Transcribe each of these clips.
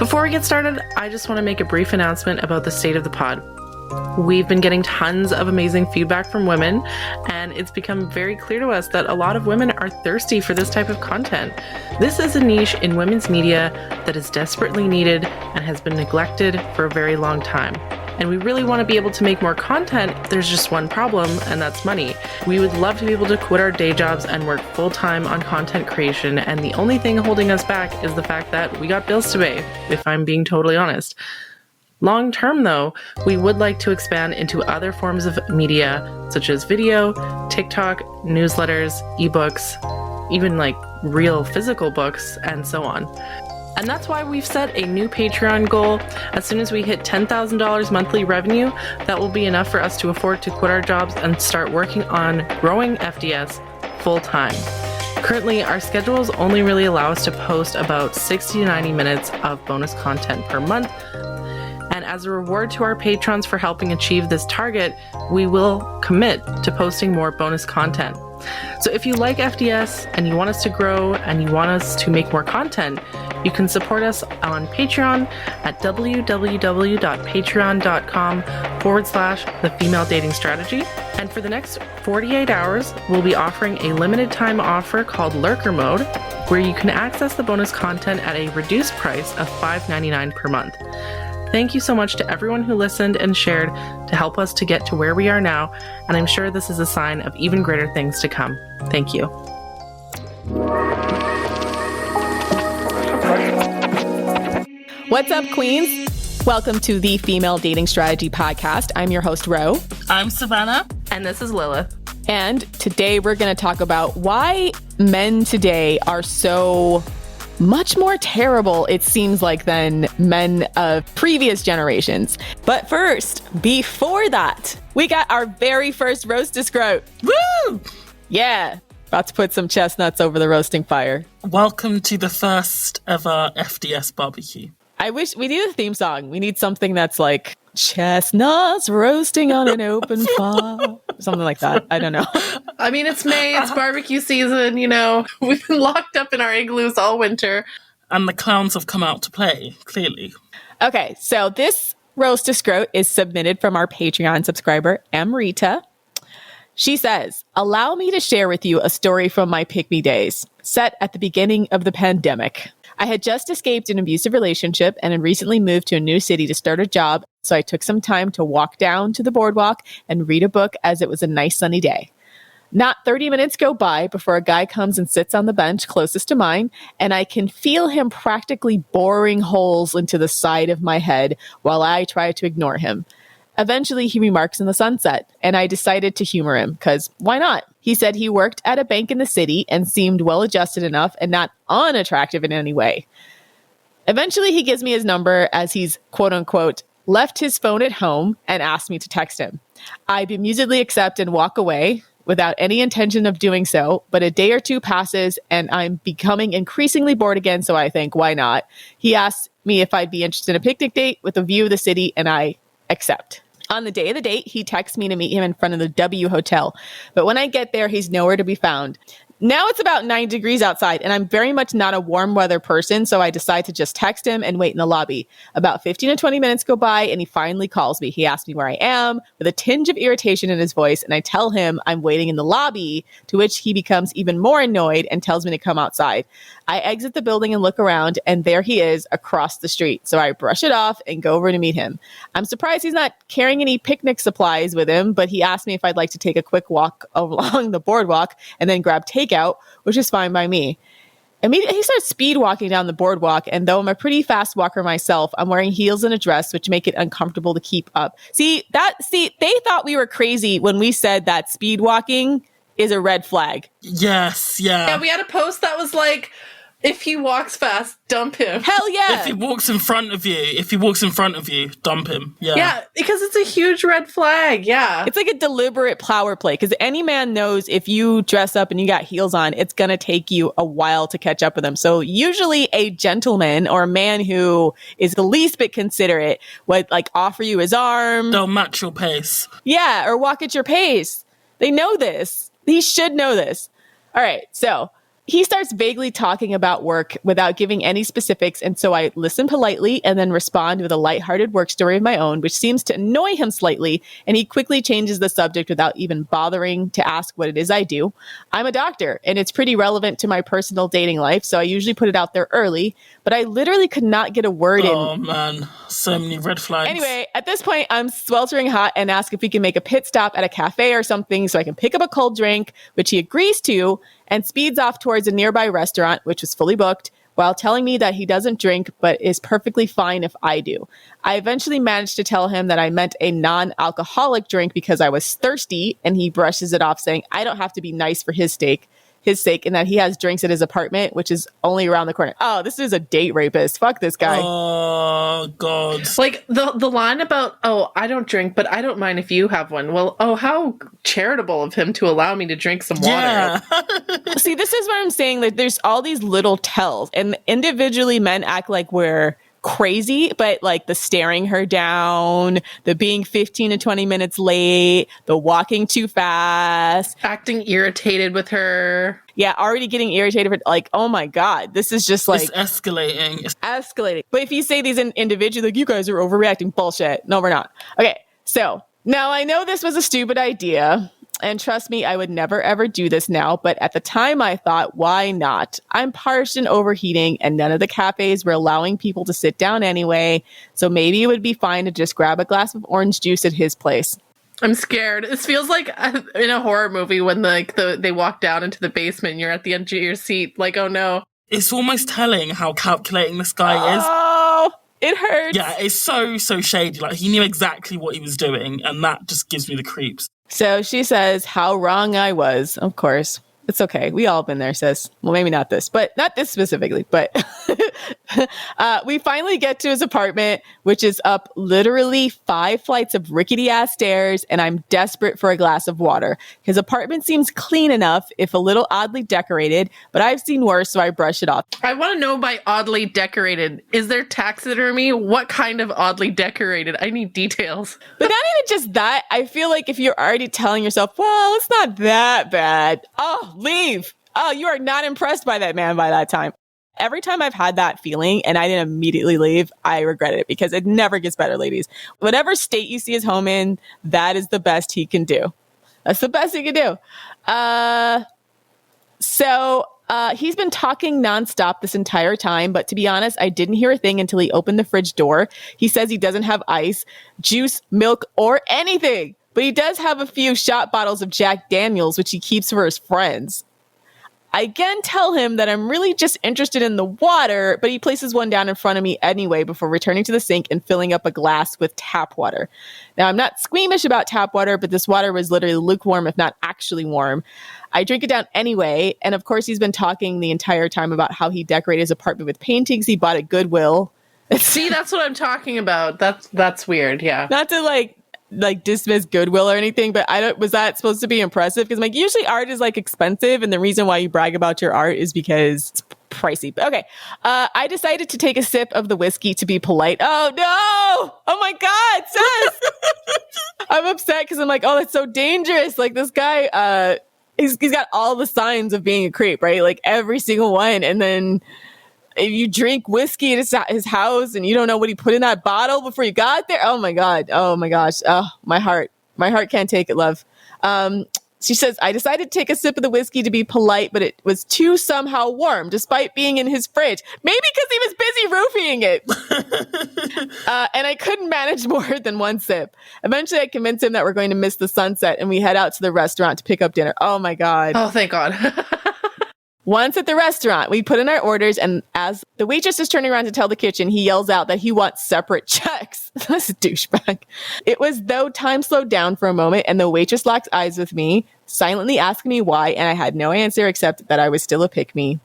Before we get started, I just want to make a brief announcement about the state of the pod. We've been getting tons of amazing feedback from women, and it's become very clear to us that a lot of women are thirsty for this type of content. This is a niche in women's media that is desperately needed and has been neglected for a very long time. And we really want to be able to make more content. There's just one problem, and that's money. We would love to be able to quit our day jobs and work full-time on content creation, and the only thing holding us back is the fact that we got bills to pay, if I'm being totally honest. Long term, though, we would like to expand into other forms of media, such as video, TikTok, newsletters, ebooks, even like real physical books, and so on. And that's why we've set a new Patreon goal. As soon as we hit $10,000 monthly revenue, that will be enough for us to afford to quit our jobs and start working on growing FDS full time. Currently, our schedules only really allow us to post about 60 to 90 minutes of bonus content per month. And as a reward to our patrons for helping achieve this target, we will commit to posting more bonus content. So if you like FDS and you want us to grow and you want us to make more content, you can support us on Patreon at www.patreon.com/The Female Dating Strategy. And for the next 48 hours, we'll be offering a limited time offer called Lurker Mode, where you can access the bonus content at a reduced price of $5.99 per month. Thank you so much to everyone who listened and shared to help us to get to where we are now, and I'm sure this is a sign of even greater things to come. Thank you. What's up, queens? Welcome to the Female Dating Strategy Podcast. I'm your host, Ro. I'm Savannah. And this is Lilith. And today we're going to talk about why men today are so much more terrible, it seems like, than men of previous generations. But first, before that, we got our very first Roast-A-Scrote. Woo! Yeah, about to put some chestnuts over the roasting fire. Welcome to the first ever FDS barbecue. I wish we need a theme song. We need something that's like chestnuts roasting on an open fire. Something like that. I don't know. I mean, it's May, it's barbecue season, you know. We've been locked up in our igloos all winter. And the clowns have come out to play, clearly. Okay, so this Roast-A-Scrote is submitted from our Patreon subscriber, Amrita. She says, allow me to share with you a story from my pick-me days, set at the beginning of the pandemic. I had just escaped an abusive relationship and had recently moved to a new city to start a job, so I took some time to walk down to the boardwalk and read a book as it was a nice sunny day. Not 30 minutes go by before a guy comes and sits on the bench closest to mine, and I can feel him practically boring holes into the side of my head while I try to ignore him. Eventually, he remarks in the sunset, and I decided to humor him, because why not? He said he worked at a bank in the city and seemed well-adjusted enough and not unattractive in any way. Eventually, he gives me his number as he's, quote-unquote, left his phone at home and asked me to text him. I bemusedly accept and walk away without any intention of doing so, but a day or two passes and I'm becoming increasingly bored again, so I think, why not? He asks me if I'd be interested in a picnic date with a view of the city, and I accept. On the day of the date, he texts me to meet him in front of the W Hotel, but when I get there, he's nowhere to be found. Now it's about 9 degrees outside, and I'm very much not a warm weather person, so I decide to just text him and wait in the lobby. About 15 to 20 minutes go by, and he finally calls me. He asks me where I am, with a tinge of irritation in his voice, and I tell him I'm waiting in the lobby, to which he becomes even more annoyed and tells me to come outside. I exit the building and look around, and there he is across the street, so I brush it off and go over to meet him. I'm surprised he's not carrying any picnic supplies with him, but he asked me if I'd like to take a quick walk along the boardwalk and then grab takeout, which is fine by me. Immediately, he starts speed walking down the boardwalk, and though I'm a pretty fast walker myself, I'm wearing heels and a dress, which make it uncomfortable to keep up. See, they thought we were crazy when we said that speed walking is a red flag. Yes, yeah. Yeah, we had a post that was like, if he walks fast, dump him. Hell yeah. If he walks in front of you, dump him. Yeah. Yeah, because it's a huge red flag. Yeah. It's like a deliberate power play, because any man knows if you dress up and you got heels on, it's going to take you a while to catch up with them. So usually a gentleman or a man who is the least bit considerate would like offer you his arm. They'll match your pace. Yeah, or walk at your pace. They know this. He should know this. All right, so He starts vaguely talking about work without giving any specifics, and so I listen politely and then respond with a lighthearted work story of my own, which seems to annoy him slightly, and he quickly changes the subject without even bothering to ask what it is I do. I'm a doctor, and it's pretty relevant to my personal dating life, so I usually put it out there early, but I literally could not get a word in. Oh man, so many red flags. Anyway, at this point, I'm sweltering hot and ask if we can make a pit stop at a cafe or something so I can pick up a cold drink, which he agrees to, and speeds off towards a nearby restaurant, which was fully booked, while telling me that he doesn't drink but is perfectly fine if I do. I eventually managed to tell him that I meant a non-alcoholic drink because I was thirsty, and he brushes it off saying I don't have to be nice for his sake, and that he has drinks at his apartment, which is only around the corner. Oh, this is a date rapist. Fuck this guy. Oh, God. Like, the line about, oh, I don't drink, but I don't mind if you have one. Well, oh, how charitable of him to allow me to drink some water. Yeah. See, this is what I'm saying. Like, there's all these little tells, and individually men act like we're crazy, but like the staring her down, the being 15 to 20 minutes late, the walking too fast, Acting irritated with her. yeah, already getting irritated. Like, oh my God, this is just like It's escalating. escalating. But if you say these individually, like, you guys are overreacting, bullshit. No, we're not. Okay, so now I know this was a stupid idea. And trust me, I would never, ever do this now. But at the time, I thought, why not? I'm parched and overheating, and none of the cafes were allowing people to sit down anyway. So maybe it would be fine to just grab a glass of orange juice at his place. I'm scared. This feels like in a horror movie when they walk down into the basement and you're at the edge of your seat. Like, oh no. It's almost telling how calculating this guy is. Oh, it hurts. Yeah, it's so shady. Like, he knew exactly what he was doing, and that just gives me the creeps. So she says how wrong I was. Of course. It's okay. We all been there, sis. Well, maybe not this specifically, but we finally get to his apartment, which is up literally 5 flights of rickety ass stairs, and I'm desperate for a glass of water. His apartment seems clean enough, if a little oddly decorated, but I've seen worse, so I brush it off. I want to know by oddly decorated. Is there taxidermy? What kind of oddly decorated? I need details. But not even just that. I feel like if you're already telling yourself, well, it's not that bad. Oh, leave. Oh, you are not impressed by that man by that time. Every time I've had that feeling and I didn't immediately leave, I regret it because it never gets better, ladies. Whatever state you see his home in, that is the best he can do. That's the best he can do. So he's been talking nonstop this entire time, but to be honest, I didn't hear a thing until he opened the fridge door. He says he doesn't have ice, juice, milk, or anything. But he does have a few shot bottles of Jack Daniels, which he keeps for his friends. I again tell him that I'm really just interested in the water, but he places one down in front of me anyway before returning to the sink and filling up a glass with tap water. Now, I'm not squeamish about tap water, but this water was literally lukewarm, if not actually warm. I drink it down anyway, and of course, he's been talking the entire time about how he decorated his apartment with paintings he bought at Goodwill. See, that's what I'm talking about. That's weird, yeah. Not to like dismiss Goodwill or anything, but was that supposed to be impressive? Because like usually art is like expensive, and the reason why you brag about your art is because it's pricey. But okay, I decided to take a sip of the whiskey to be polite. Oh no! Oh my God, sis! I'm upset because I'm like, oh, that's so dangerous. Like this guy, he's got all the signs of being a creep, right? Like every single one, and then if you drink whiskey at his house and you don't know what he put in that bottle before you got there, oh my God, oh my gosh, oh my heart can't take it, love. She says, I decided to take a sip of the whiskey to be polite, but it was too somehow warm, despite being in his fridge. Maybe because he was busy roofing it. And I couldn't manage more than one sip. Eventually, I convinced him that we're going to miss the sunset, and we head out to the restaurant to pick up dinner. Oh my God. Oh, thank God. Once at the restaurant, we put in our orders, and as the waitress is turning around to tell the kitchen, he yells out that he wants separate checks. That's a douchebag. It was though time slowed down for a moment, and the waitress locked eyes with me, silently asking me why, and I had no answer except that I was still a pick-me.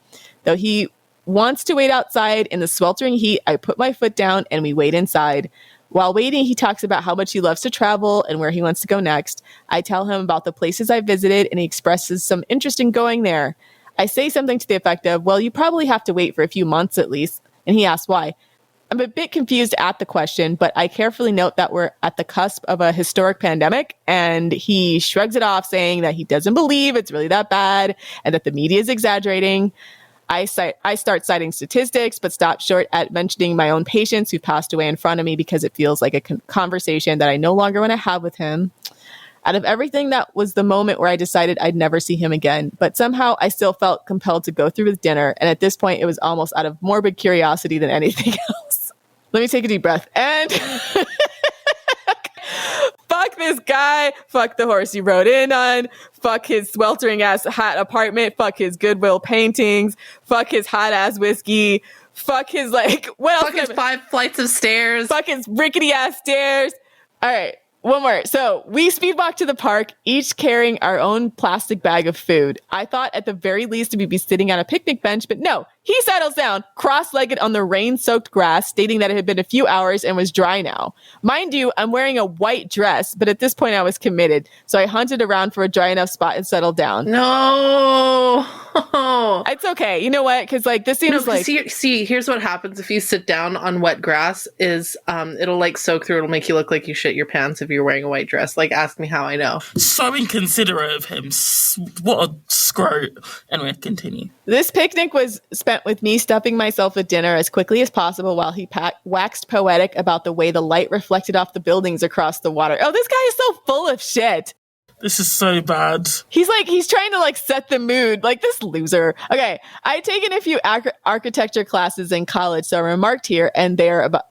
Though he wants to wait outside in the sweltering heat, I put my foot down, and we wait inside. While waiting, he talks about how much he loves to travel and where he wants to go next. I tell him about the places I visited, and he expresses some interest in going there. I say something to the effect of, well, you probably have to wait for a few months at least. And he asks why. I'm a bit confused at the question, but I carefully note that we're at the cusp of a historic pandemic, and he shrugs it off, saying that he doesn't believe it's really that bad and that the media is exaggerating. I start citing statistics, but stop short at mentioning my own patients who passed away in front of me because it feels like a conversation that I no longer want to have with him. Out of everything, that was the moment where I decided I'd never see him again. But somehow I still felt compelled to go through with dinner. And at this point, it was almost out of morbid curiosity than anything else. Let me take a deep breath. And fuck this guy. Fuck the horse he rode in on. Fuck his sweltering ass hot apartment. Fuck his Goodwill paintings. Fuck his hot ass whiskey. Fuck his what else? Fuck his 5 flights of stairs. Fuck his rickety ass stairs. All right. One more. So we speed walk to the park, each carrying our own plastic bag of food. I thought at the very least we'd be sitting on a picnic bench, but no. He settles down, cross-legged on the rain-soaked grass, stating that it had been a few hours and was dry now. Mind you, I'm wearing a white dress, but at this point I was committed. So I hunted around for a dry enough spot and settled down. No. It's okay. You know what? Because this seems here's what happens if you sit down on wet grass is it'll soak through. It'll make you look like you shit your pants if you're wearing a white dress. Ask me how I know. So inconsiderate of him. What a scrote. Anyway, continue. This picnic was spent with me stuffing myself with dinner as quickly as possible while he waxed poetic about the way the light reflected off the buildings across the water. Oh, this guy is so full of shit. This is so bad. He's trying to set the mood. This loser. Okay. I had taken a few architecture classes in college, so I remarked here and there about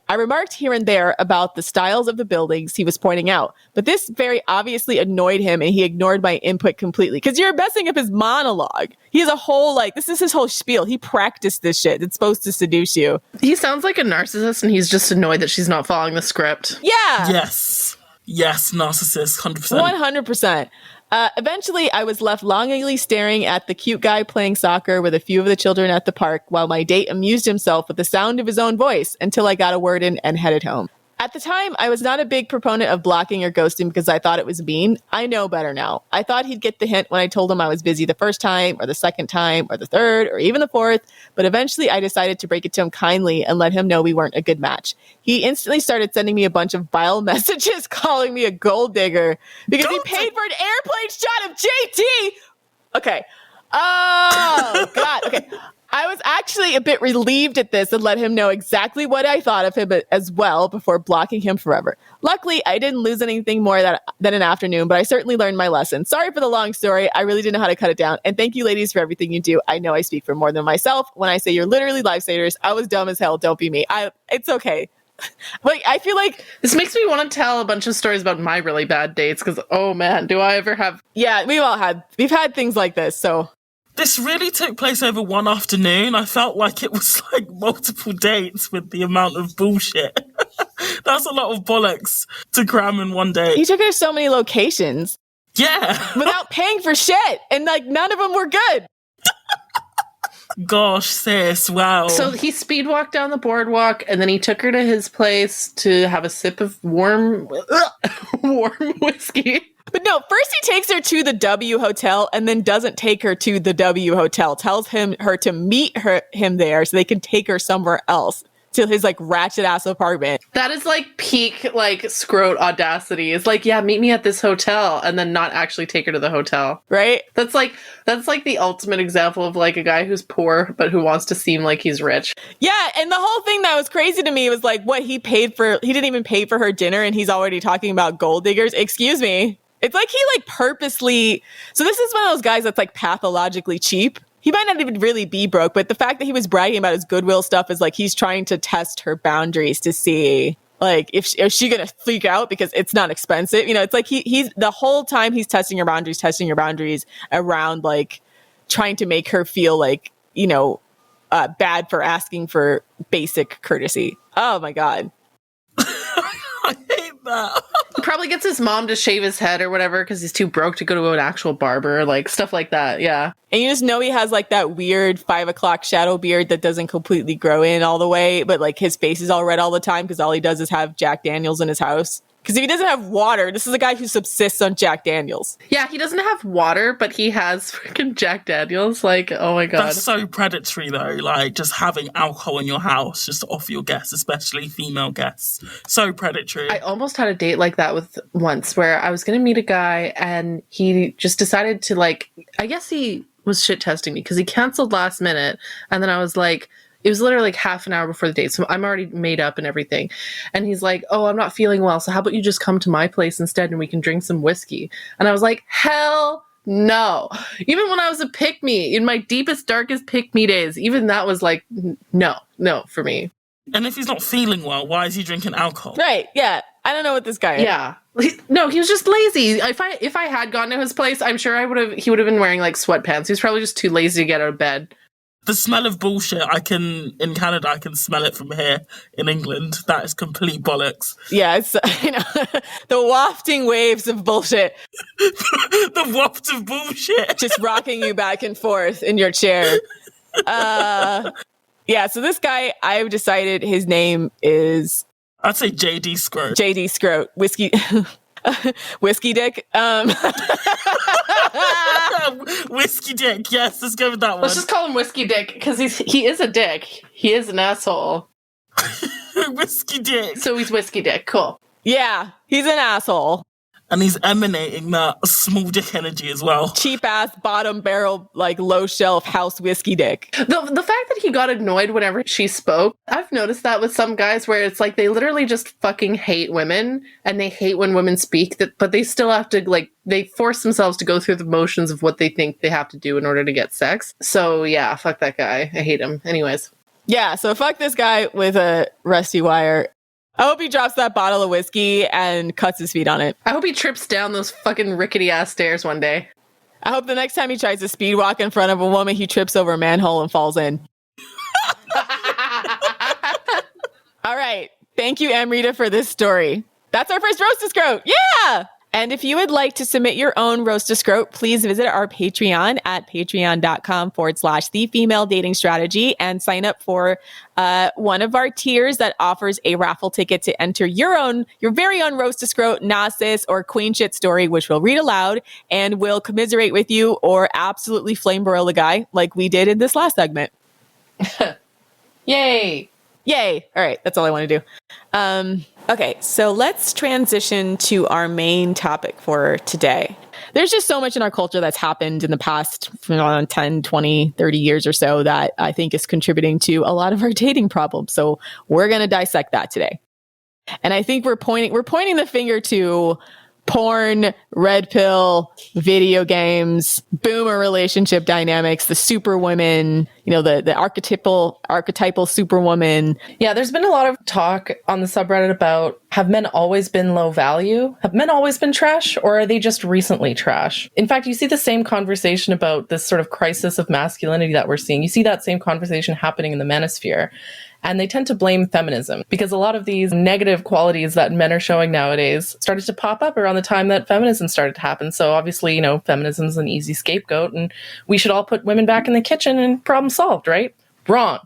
the styles of the buildings he was pointing out. But this very obviously annoyed him, and he ignored my input completely. Because you're messing up his monologue. He has a whole, this is his whole spiel. He practiced this shit. It's supposed to seduce you. He sounds like a narcissist, and he's just annoyed that she's not following the script. Yeah. Yes, narcissist, 100%. 100%. Eventually, I was left longingly staring at the cute guy playing soccer with a few of the children at the park while my date amused himself with the sound of his own voice until I got a word in and headed home. At the time, I was not a big proponent of blocking or ghosting because I thought it was mean. I know better now. I thought he'd get the hint when I told him I was busy the first time or the second time or the third or even the fourth, but eventually I decided to break it to him kindly and let him know we weren't a good match. He instantly started sending me a bunch of vile messages calling me a gold digger because he paid for an airplane shot of JT. Okay. Oh, God. Okay. I was actually a bit relieved at this and let him know exactly what I thought of him as well before blocking him forever. Luckily, I didn't lose anything more than an afternoon, but I certainly learned my lesson. Sorry for the long story. I really didn't know how to cut it down. And thank you, ladies, for everything you do. I know I speak for more than myself when I say you're literally lifesavers. I was dumb as hell. Don't be me. It's okay. I feel like this makes me want to tell a bunch of stories about my really bad dates because, oh man, do I ever have... Yeah, we've had things like this, so... This really took place over one afternoon. I felt like it was multiple dates with the amount of bullshit. That's a lot of bollocks to cram in one day. He took her to so many locations. Yeah. Without paying for shit. And none of them were good. Gosh, sis, wow. So he speed walked down the boardwalk and then he took her to his place to have a sip of warm whiskey. But no, first he takes her to the W Hotel and then doesn't take her to the W Hotel. Tells her to meet him there so they can take her somewhere else to his ratchet ass apartment. That is peak scrote audacity. It's yeah, meet me at this hotel and then not actually take her to the hotel. Right? That's the ultimate example of a guy who's poor but who wants to seem like he's rich. Yeah, and the whole thing that was crazy to me was what he didn't even pay for her dinner and he's already talking about gold diggers. Excuse me. It's he purposely... So this is one of those guys that's pathologically cheap. He might not even really be broke, but the fact that he was bragging about his Goodwill stuff is he's trying to test her boundaries to see if she gonna freak out because it's not expensive. It's he's the whole time he's testing her boundaries around trying to make her feel bad for asking for basic courtesy. Oh my God. I hate that. He probably gets his mom to shave his head or whatever because he's too broke to go to an actual barber, stuff like that. Yeah. And you just know he has that weird 5 o'clock shadow beard that doesn't completely grow in all the way, but his face is all red all the time because all he does is have Jack Daniels in his house. Because if he doesn't have water, this is a guy who subsists on Jack Daniels. Yeah, he doesn't have water, but he has freaking Jack Daniels. Like, oh my God. That's so predatory, though. Like, just having alcohol in your house just to offer your guests, especially female guests. So predatory. I almost had a date like that with once where I was going to meet a guy and he just decided to, like, I guess he was shit testing me because he canceled last minute. And then I was like, it was literally like half an hour before the date. So I'm already made up and everything. And he's like, oh, I'm not feeling well. So how about you just come to my place instead and we can drink some whiskey? And I was like, hell no. Even when I was a pick-me, in my deepest, darkest pick-me days, even that was like, no for me. And if he's not feeling well, why is he drinking alcohol? Right, yeah. I don't know what this guy is. Yeah. No, he was just lazy. If I had gone to his place, I'm sure he would have been wearing like sweatpants. He was probably just too lazy to get out of bed. The smell of bullshit, in Canada, I can smell it from here in England. That is complete bollocks. Yeah, it's, the wafting waves of bullshit. The waft of bullshit. Just rocking you back and forth in your chair. Yeah, so this guy, I've decided his name is... I'd say J.D.Scrote. J.D.Scrote. Whiskey dick. Whiskey dick. Yes, let's go with that one. Let's just call him Whiskey Dick because he is a dick. He is an asshole. Whiskey dick. So he's Whiskey Dick. Cool. Yeah, he's an asshole. And he's emanating that small dick energy as well. Cheap ass, bottom barrel, like low shelf house whiskey dick. The fact that he got annoyed whenever she spoke, I've noticed that with some guys where it's like they literally just fucking hate women and they hate when women speak, but they still have to, like, they force themselves to go through the motions of what they think they have to do in order to get sex. So yeah, fuck that guy. I hate him. Anyways. Yeah, so fuck this guy with a rusty wire. I hope he drops that bottle of whiskey and cuts his feet on it. I hope he trips down those fucking rickety ass stairs one day. I hope the next time he tries to speed walk in front of a woman, he trips over a manhole and falls in. All right. Thank you, Amrita, for this story. That's our first Roast-A-Scrote. Yeah! And if you would like to submit your own Roast-A-Scrote, please visit our Patreon at patreon.com/The Female Dating Strategy and sign up for one of our tiers that offers a raffle ticket to enter your very own Roast-A-Scrote, Nasis, or Queen Shit story, which we'll read aloud and will commiserate with you or absolutely flame broil the guy like we did in this last segment. Yay! Yay! All right, that's all I want to do. Okay, so let's transition to our main topic for today. There's just so much in our culture that's happened in the past 10, 20, 30 years or so that I think is contributing to a lot of our dating problems. So we're going to dissect that today. And I think we're pointing the finger to porn, red pill, video games, boomer relationship dynamics, the superwoman, the archetypal superwoman. Yeah, there's been a lot of talk on the subreddit about, have men always been low value? Have men always been trash, or are they just recently trash? In fact, you see the same conversation about this sort of crisis of masculinity that we're seeing. You see that same conversation happening in the manosphere. And they tend to blame feminism because a lot of these negative qualities that men are showing nowadays started to pop up around the time that feminism started to happen. So obviously, feminism is an easy scapegoat and we should all put women back in the kitchen and problem solved, right? Wrong.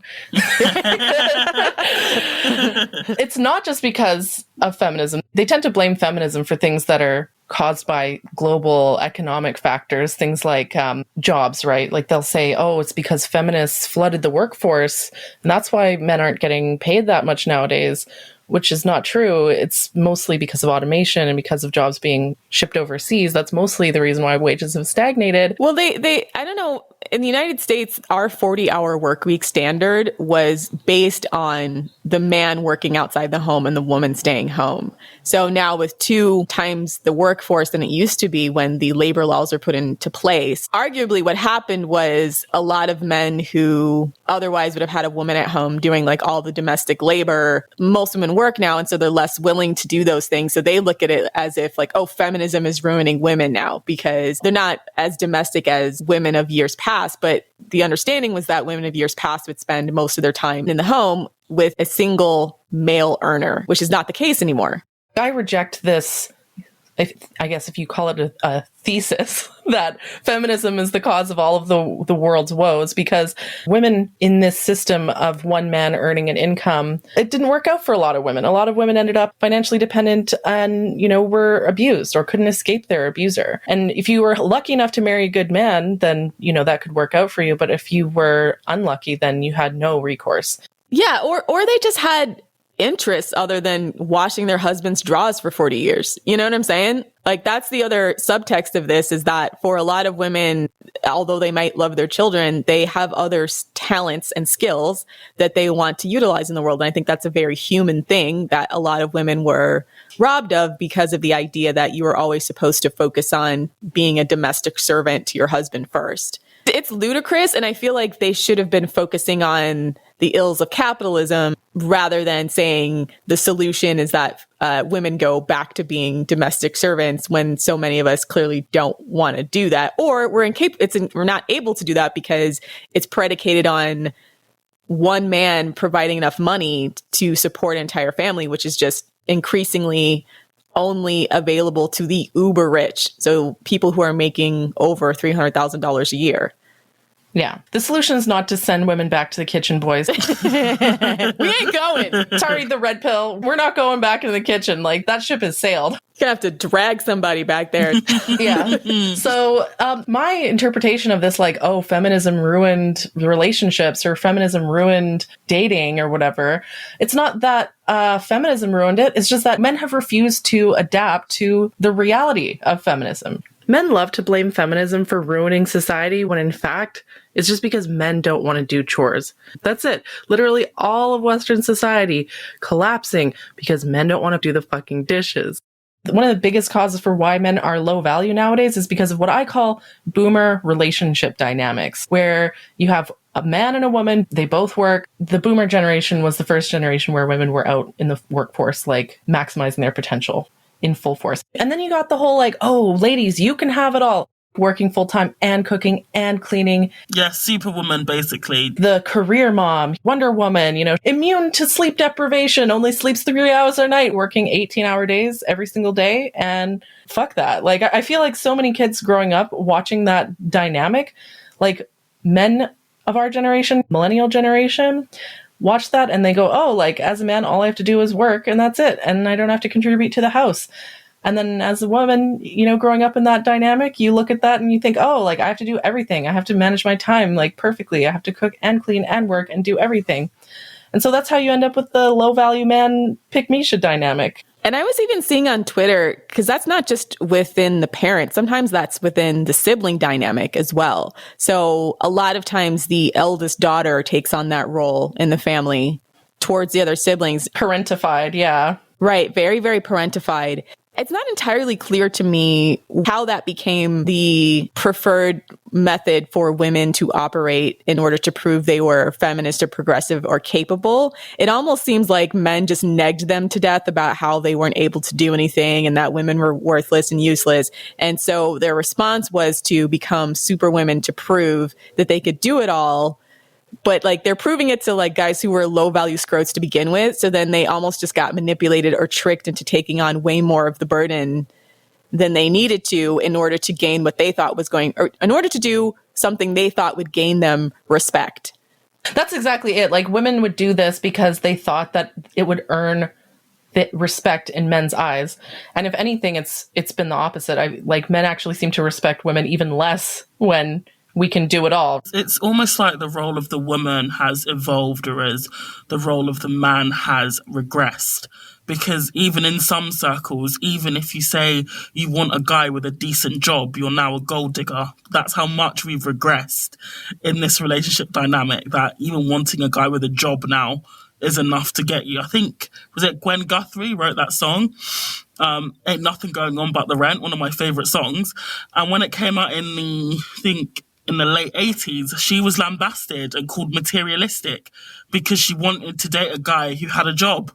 It's not just because of feminism. They tend to blame feminism for things that are caused by global economic factors, things like jobs, right? Like they'll say, oh, it's because feminists flooded the workforce, and that's why men aren't getting paid that much nowadays, which is not true. It's mostly because of automation and because of jobs being shipped overseas. That's mostly the reason why wages have stagnated. Well, they I don't know. In the United States, our 40-hour work week standard was based on the man working outside the home and the woman staying home. So now with 2 times the workforce than it used to be when the labor laws are put into place, arguably what happened was a lot of men who otherwise would have had a woman at home doing like all the domestic labor. Most women work now, and so they're less willing to do those things. So they look at it as if like, oh, feminism is ruining women now because they're not as domestic as women of years past. But the understanding was that women of years past would spend most of their time in the home with a single male earner, which is not the case anymore. I reject this I guess if you call it a thesis, that feminism is the cause of all of the world's woes, because women in this system of one man earning an income, it didn't work out for a lot of women. A lot of women ended up financially dependent and, were abused or couldn't escape their abuser. And if you were lucky enough to marry a good man, then, that could work out for you. But if you were unlucky, then you had no recourse. Yeah, or they just had interests other than washing their husband's drawers for 40 years. You know what I'm saying? Like, that's the other subtext of this, is that for a lot of women, although they might love their children, they have other talents and skills that they want to utilize in the world. And I think that's a very human thing that a lot of women were robbed of because of the idea that you were always supposed to focus on being a domestic servant to your husband first. It's ludicrous, and I feel like they should have been focusing on the ills of capitalism rather than saying the solution is that women go back to being domestic servants, when so many of us clearly don't want to do that, or we're not able to do that because it's predicated on one man providing enough money to support an entire family, which is just increasingly only available to the uber rich. So people who are making over $300,000 a year. Yeah. The solution is not to send women back to the kitchen, boys. We ain't going. Sorry, the red pill. We're not going back into the kitchen. Like, that ship has sailed. You're going to have to drag somebody back there. Yeah. So my interpretation of this, feminism ruined relationships or feminism ruined dating or whatever, it's not that feminism ruined it. It's just that men have refused to adapt to the reality of feminism. Men love to blame feminism for ruining society when in fact, it's just because men don't want to do chores. That's it. Literally all of Western society collapsing because men don't want to do the fucking dishes. One of the biggest causes for why men are low value nowadays is because of what I call boomer relationship dynamics, where you have a man and a woman, they both work. The boomer generation was the first generation where women were out in the workforce, maximizing their potential in full force. And then you got the whole ladies, you can have it all. Working full-time and cooking and cleaning. Yeah, superwoman, basically. The career mom, Wonder Woman, immune to sleep deprivation, only sleeps 3 hours a night, working 18-hour days every single day. And fuck that. I feel like so many kids growing up watching that dynamic, men of our generation, millennial generation, watch that and they go, as a man, all I have to do is work and that's it. And I don't have to contribute to the house. And then as a woman, growing up in that dynamic, you look at that and you think, I have to do everything. I have to manage my time perfectly. I have to cook and clean and work and do everything. And so that's how you end up with the low value man pick-me-sha dynamic. And I was even seeing on Twitter, because that's not just within the parent, sometimes that's within the sibling dynamic as well. So a lot of times the eldest daughter takes on that role in the family towards the other siblings. Parentified, yeah. Right. Very, very parentified. It's not entirely clear to me how that became the preferred method for women to operate in order to prove they were feminist or progressive or capable. It almost seems like men just negged them to death about how they weren't able to do anything and that women were worthless and useless. And so their response was to become superwomen to prove that they could do it all. But they're proving it to guys who were low value scrotes to begin with. So then they almost just got manipulated or tricked into taking on way more of the burden than they needed to in order to gain what they thought was or in order to do something they thought would gain them respect. That's exactly it. Women would do this because they thought that it would earn the respect in men's eyes. And if anything, it's been the opposite. Men actually seem to respect women even less when we can do it all. It's almost like the role of the woman has evolved, whereas the role of the man has regressed. Because even in some circles, even if you say you want a guy with a decent job, you're now a gold digger. That's how much we've regressed in this relationship dynamic, that even wanting a guy with a job now is enough to get you. I think, was it Gwen Guthrie wrote that song? Ain't Nothing Going On But the Rent, one of my favourite songs. And when it came out in the late 80s, she was lambasted and called materialistic because she wanted to date a guy who had a job.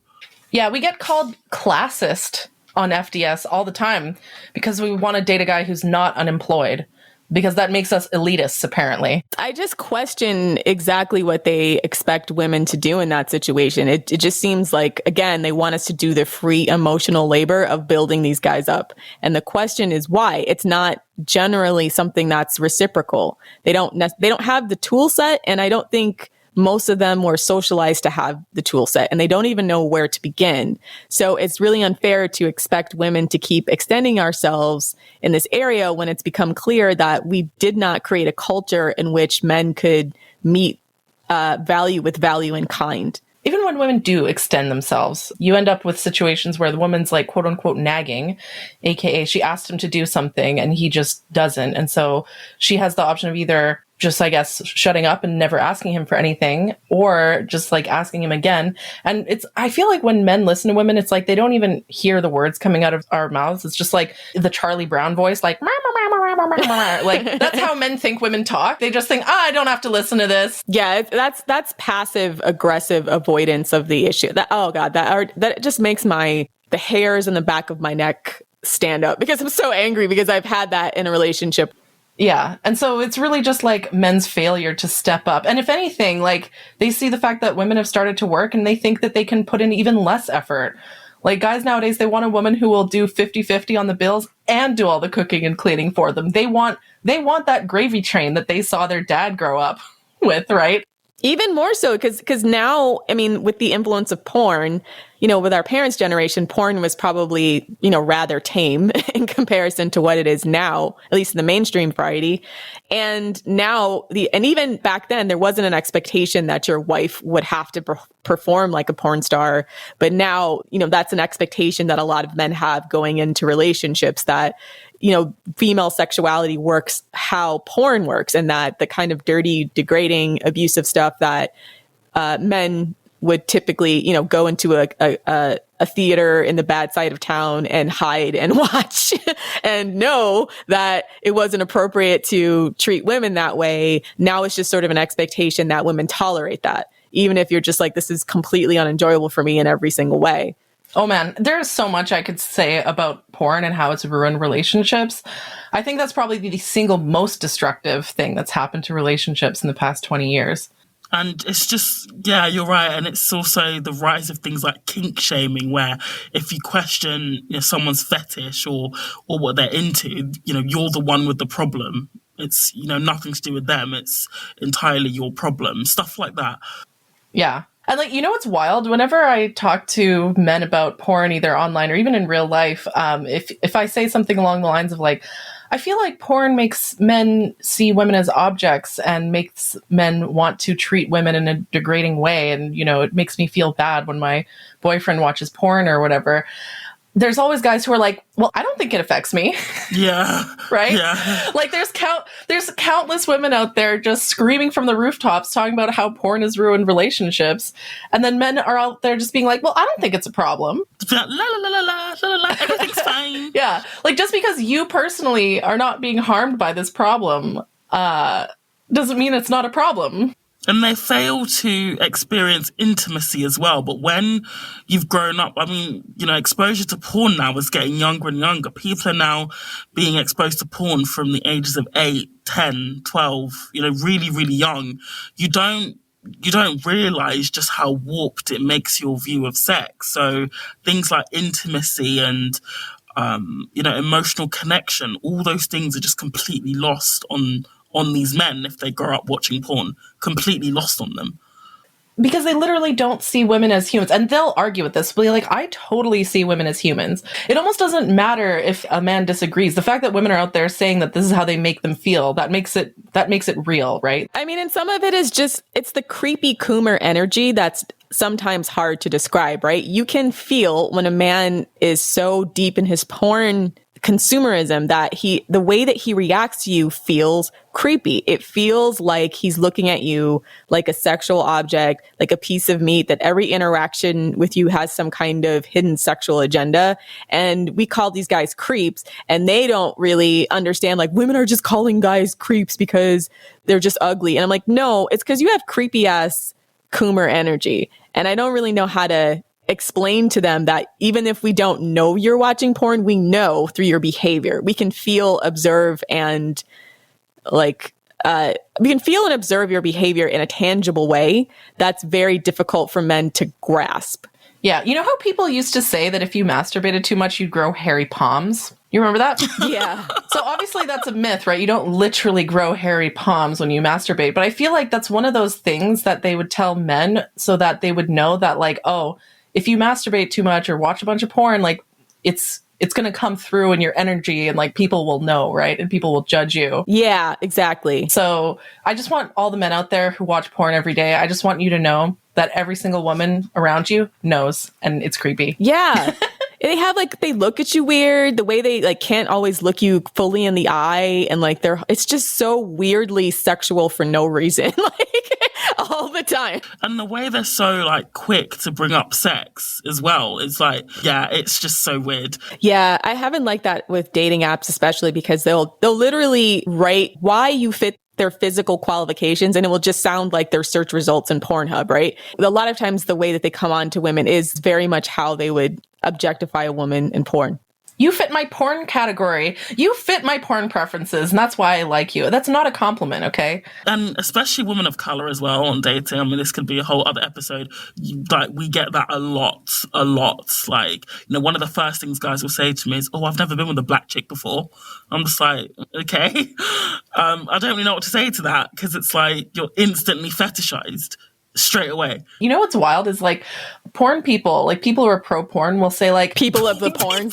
Yeah, we get called classist on FDS all the time because we want to date a guy who's not unemployed. because that makes us elitists, apparently. I just question exactly what they expect women to do in that situation. It just seems like, again, they want us to do the free emotional labor of building these guys up. And the question is why? It's not generally something that's reciprocal. They don't have the tool set, and I don't think most of them were socialized to have the tool set, and they don't even know where to begin. So it's really unfair to expect women to keep extending ourselves in this area when it's become clear that we did not create a culture in which men could meet value with value in kind. Even when women do extend themselves, you end up with situations where the woman's like, quote unquote, nagging, aka she asked him to do something and he just doesn't. And so she has the option of either just, I guess, shutting up and never asking him for anything, or just like asking him again. And I feel like when men listen to women, it's like they don't even hear the words coming out of our mouths. It's just like the Charlie Brown voice, like, like that's how men think women talk. They just think, I don't have to listen to this. Yeah, that's passive aggressive avoidance of the issue. That just makes the hairs in the back of my neck stand up, because I'm so angry because I've had that in a relationship. Yeah. And so it's really just like men's failure to step up. And if anything, like they see the fact that women have started to work and they think that they can put in even less effort. Like guys nowadays, they want a woman who will do 50-50 on the bills and do all the cooking and cleaning for them. They want that gravy train that they saw their dad grow up with, right? Even more so because now, I mean, with the influence of porn, with our parents' generation, porn was probably, rather tame in comparison to what it is now, at least in the mainstream variety. And now and even back then, there wasn't an expectation that your wife would have to perform like a porn star. But now, that's an expectation that a lot of men have going into relationships, that, female sexuality works how porn works, and that the kind of dirty, degrading, abusive stuff that men would typically, go into a theater in the bad side of town and hide and watch and know that it wasn't appropriate to treat women that way. Now it's just sort of an expectation that women tolerate that, even if you're just like, this is completely unenjoyable for me in every single way. Oh man, there's so much I could say about porn and how it's ruined relationships. I think that's probably the single most destructive thing that's happened to relationships in the past 20 years. And it's just, yeah, you're right. And it's also the rise of things like kink shaming, where if you question someone's fetish or what they're into, you're the one with the problem. It's, nothing to do with them. It's entirely your problem. Stuff like that. Yeah. And like, what's wild? Whenever I talk to men about porn, either online or even in real life, if I say something along the lines of like, I feel like porn makes men see women as objects and makes men want to treat women in a degrading way. And, it makes me feel bad when my boyfriend watches porn or whatever. There's always guys who are like, well, I don't think it affects me. Yeah. Right? Yeah. Like there's countless women out there just screaming from the rooftops talking about how porn has ruined relationships. And then men are out there just being like, well, I don't think it's a problem. La la la la la la la, everything's fine. Yeah. Like just because you personally are not being harmed by this problem, doesn't mean it's not a problem. And they fail to experience intimacy as well. But when you've grown up, exposure to porn now is getting younger and younger. People are now being exposed to porn from the ages of 8, 10, 12, really, really young. You don't realize just how warped it makes your view of sex. So things like intimacy and, emotional connection, all those things are just completely lost on these men if they grow up watching porn, completely lost on them. Because they literally don't see women as humans. And they'll argue with this. But like, I totally see women as humans. It almost doesn't matter if a man disagrees. The fact that women are out there saying that this is how they make them feel, that makes it real, right? I mean, and some of it is just, it's the creepy Coomer energy that's sometimes hard to describe, right? You can feel when a man is so deep in his porn consumerism that the way that he reacts to you feels creepy. It feels like he's looking at you like a sexual object, like a piece of meat, that every interaction with you has some kind of hidden sexual agenda. And we call these guys creeps, and they don't really understand, like, women are just calling guys creeps because they're just ugly. And I'm like, no, it's because you have creepy ass Coomer energy. And I don't really know how to explain to them that even if we don't know you're watching porn, we know through your behavior. We can feel, observe, and we can feel and observe your behavior in a tangible way that's very difficult for men to grasp. Yeah. You know how people used to say that if you masturbated too much, you'd grow hairy palms? You remember that? Yeah. So obviously that's a myth, right? You don't literally grow hairy palms when you masturbate. But I feel like that's one of those things that they would tell men so that they would know that, like, oh, if you masturbate too much or watch a bunch of porn, like it's going to come through in your energy and like people will know, right? And people will judge you. Yeah, exactly. So I just want all the men out there who watch porn every day, I just want you to know that every single woman around you knows, and it's creepy. Yeah. They have they look at you weird, the way they can't always look you fully in the eye, and it's just so weirdly sexual for no reason, all the time. And the way they're so quick to bring up sex as well, it's it's just so weird. Yeah, I haven't liked that with dating apps, especially because they'll literally write why you fit their physical qualifications, and it will just sound like their search results in Pornhub, right? A lot of times the way that they come on to women is very much how they would objectify a woman in porn. You fit my porn category. You fit my porn preferences, and that's why I like you. That's not a compliment, okay? And especially women of color as well on dating. I mean, this could be a whole other episode. We get that a lot. One of the first things guys will say to me is, "Oh, I've never been with a black chick before." I'm just like, okay. I don't really know what to say to that, because it's you're instantly fetishized straight away. You know what's wild is porn people, people who are pro porn will say people of the porn.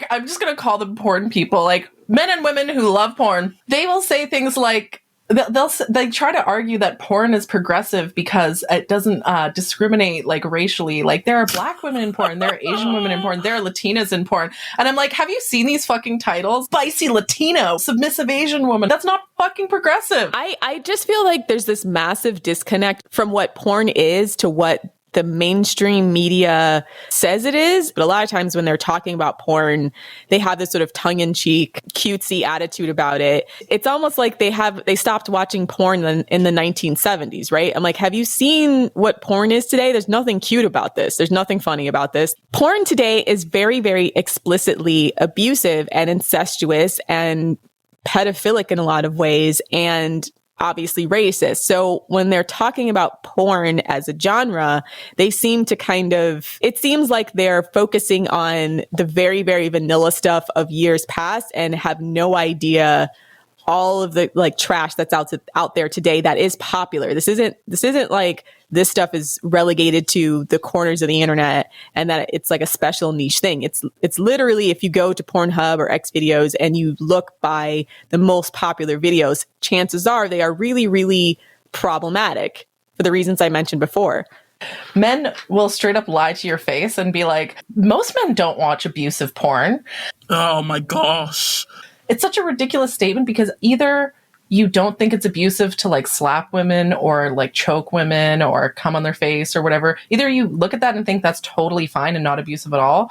I'm just going to call them porn people, men and women who love porn. They will say things like, they try to argue that porn is progressive because it doesn't discriminate racially. There are black women in porn, there are Asian women in porn, there are Latinas in porn. And I'm like, have you seen these fucking titles? Spicy Latino, submissive Asian woman. That's not fucking progressive. I just feel like there's this massive disconnect from what porn is to what the mainstream media says it is. But a lot of times when they're talking about porn, they have this sort of tongue-in-cheek, cutesy attitude about it. It's almost like they stopped watching porn in the 1970s, right? I'm like, have you seen what porn is today? There's nothing cute about this. There's nothing funny about this. Porn today is very, very explicitly abusive and incestuous and pedophilic in a lot of ways, and obviously racist. So when they're talking about porn as a genre, they seem to it seems like they're focusing on the very, very vanilla stuff of years past and have no idea all of the trash that's out there today that is popular. This isn't this stuff is relegated to the corners of the internet and that it's a special niche thing. It's literally, if you go to Pornhub or X videos and you look by the most popular videos, chances are they are really, really problematic for the reasons I mentioned before. Men will straight up lie to your face and be like, most men don't watch abusive porn. Oh my gosh. It's such a ridiculous statement because either you don't think it's abusive to slap women or choke women or come on their face or whatever. Either you look at that and think that's totally fine and not abusive at all,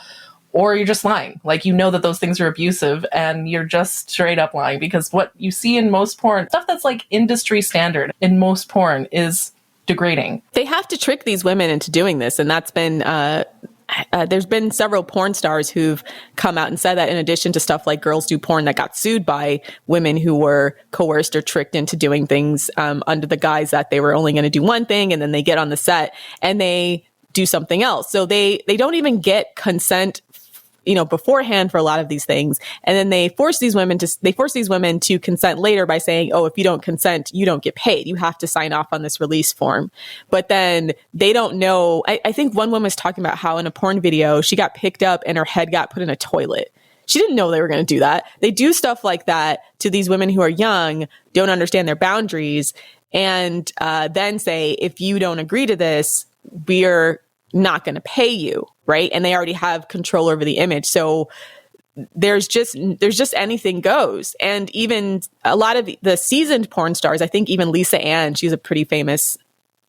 or you're just lying. You know that those things are abusive and you're just straight up lying, because what you see in most porn, stuff that's industry standard in most porn, is degrading. They have to trick these women into doing this, and that's been there's been several porn stars who've come out and said that, in addition to stuff like Girls Do Porn that got sued by women who were coerced or tricked into doing things under the guise that they were only going to do one thing, and then they get on the set and they do something else. So they don't even get consent beforehand for a lot of these things. And then they force these women to consent later by saying, oh, if you don't consent, you don't get paid. You have to sign off on this release form. But then they don't know. I think one woman was talking about how in a porn video, she got picked up and her head got put in a toilet. She didn't know they were going to do that. They do stuff like that to these women who are young, don't understand their boundaries, and then say, if you don't agree to this, we're not going to pay you, right? And they already have control over the image. So there's just anything goes. And even a lot of the seasoned porn stars, I think even Lisa Ann, she's a pretty famous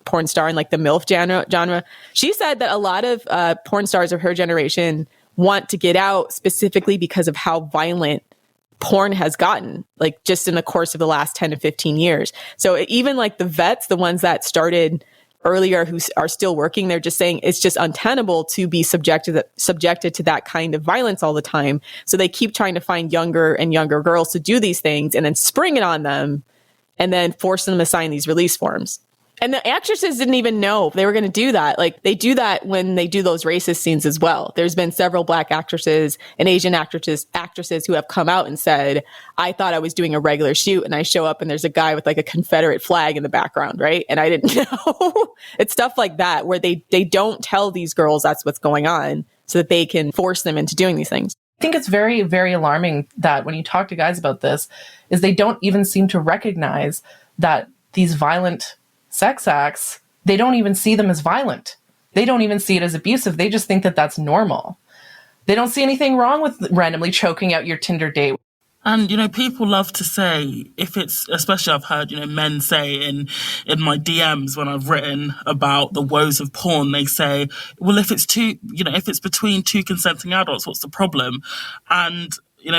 porn star in the MILF genre. She said that a lot of porn stars of her generation want to get out specifically because of how violent porn has gotten, just in the course of the last 10 to 15 years. So even the vets, the ones that started earlier who are still working. They're just saying it's just untenable to be subjected to that kind of violence all the time. So they keep trying to find younger and younger girls to do these things and then spring it on them and then force them to sign these release forms. And the actresses didn't even know they were going to do that. Like, they do that when they do those racist scenes as well. There's been several Black actresses and Asian actresses who have come out and said, I thought I was doing a regular shoot, and I show up and there's a guy with like a Confederate flag in the background, right? And I didn't know. It's stuff like that where they don't tell these girls that's what's going on so that they can force them into doing these things. I think it's very, very alarming that when you talk to guys about this, is they don't even seem to recognize that these violent sex acts, they don't even see them as violent. They don't even see it as abusive. They just think that that's normal. They don't see anything wrong with randomly choking out your Tinder date. And, people love to say, if it's, especially I've heard, men say in my DMs when I've written about the woes of porn, they say, well, if it's between two consenting adults, what's the problem? And,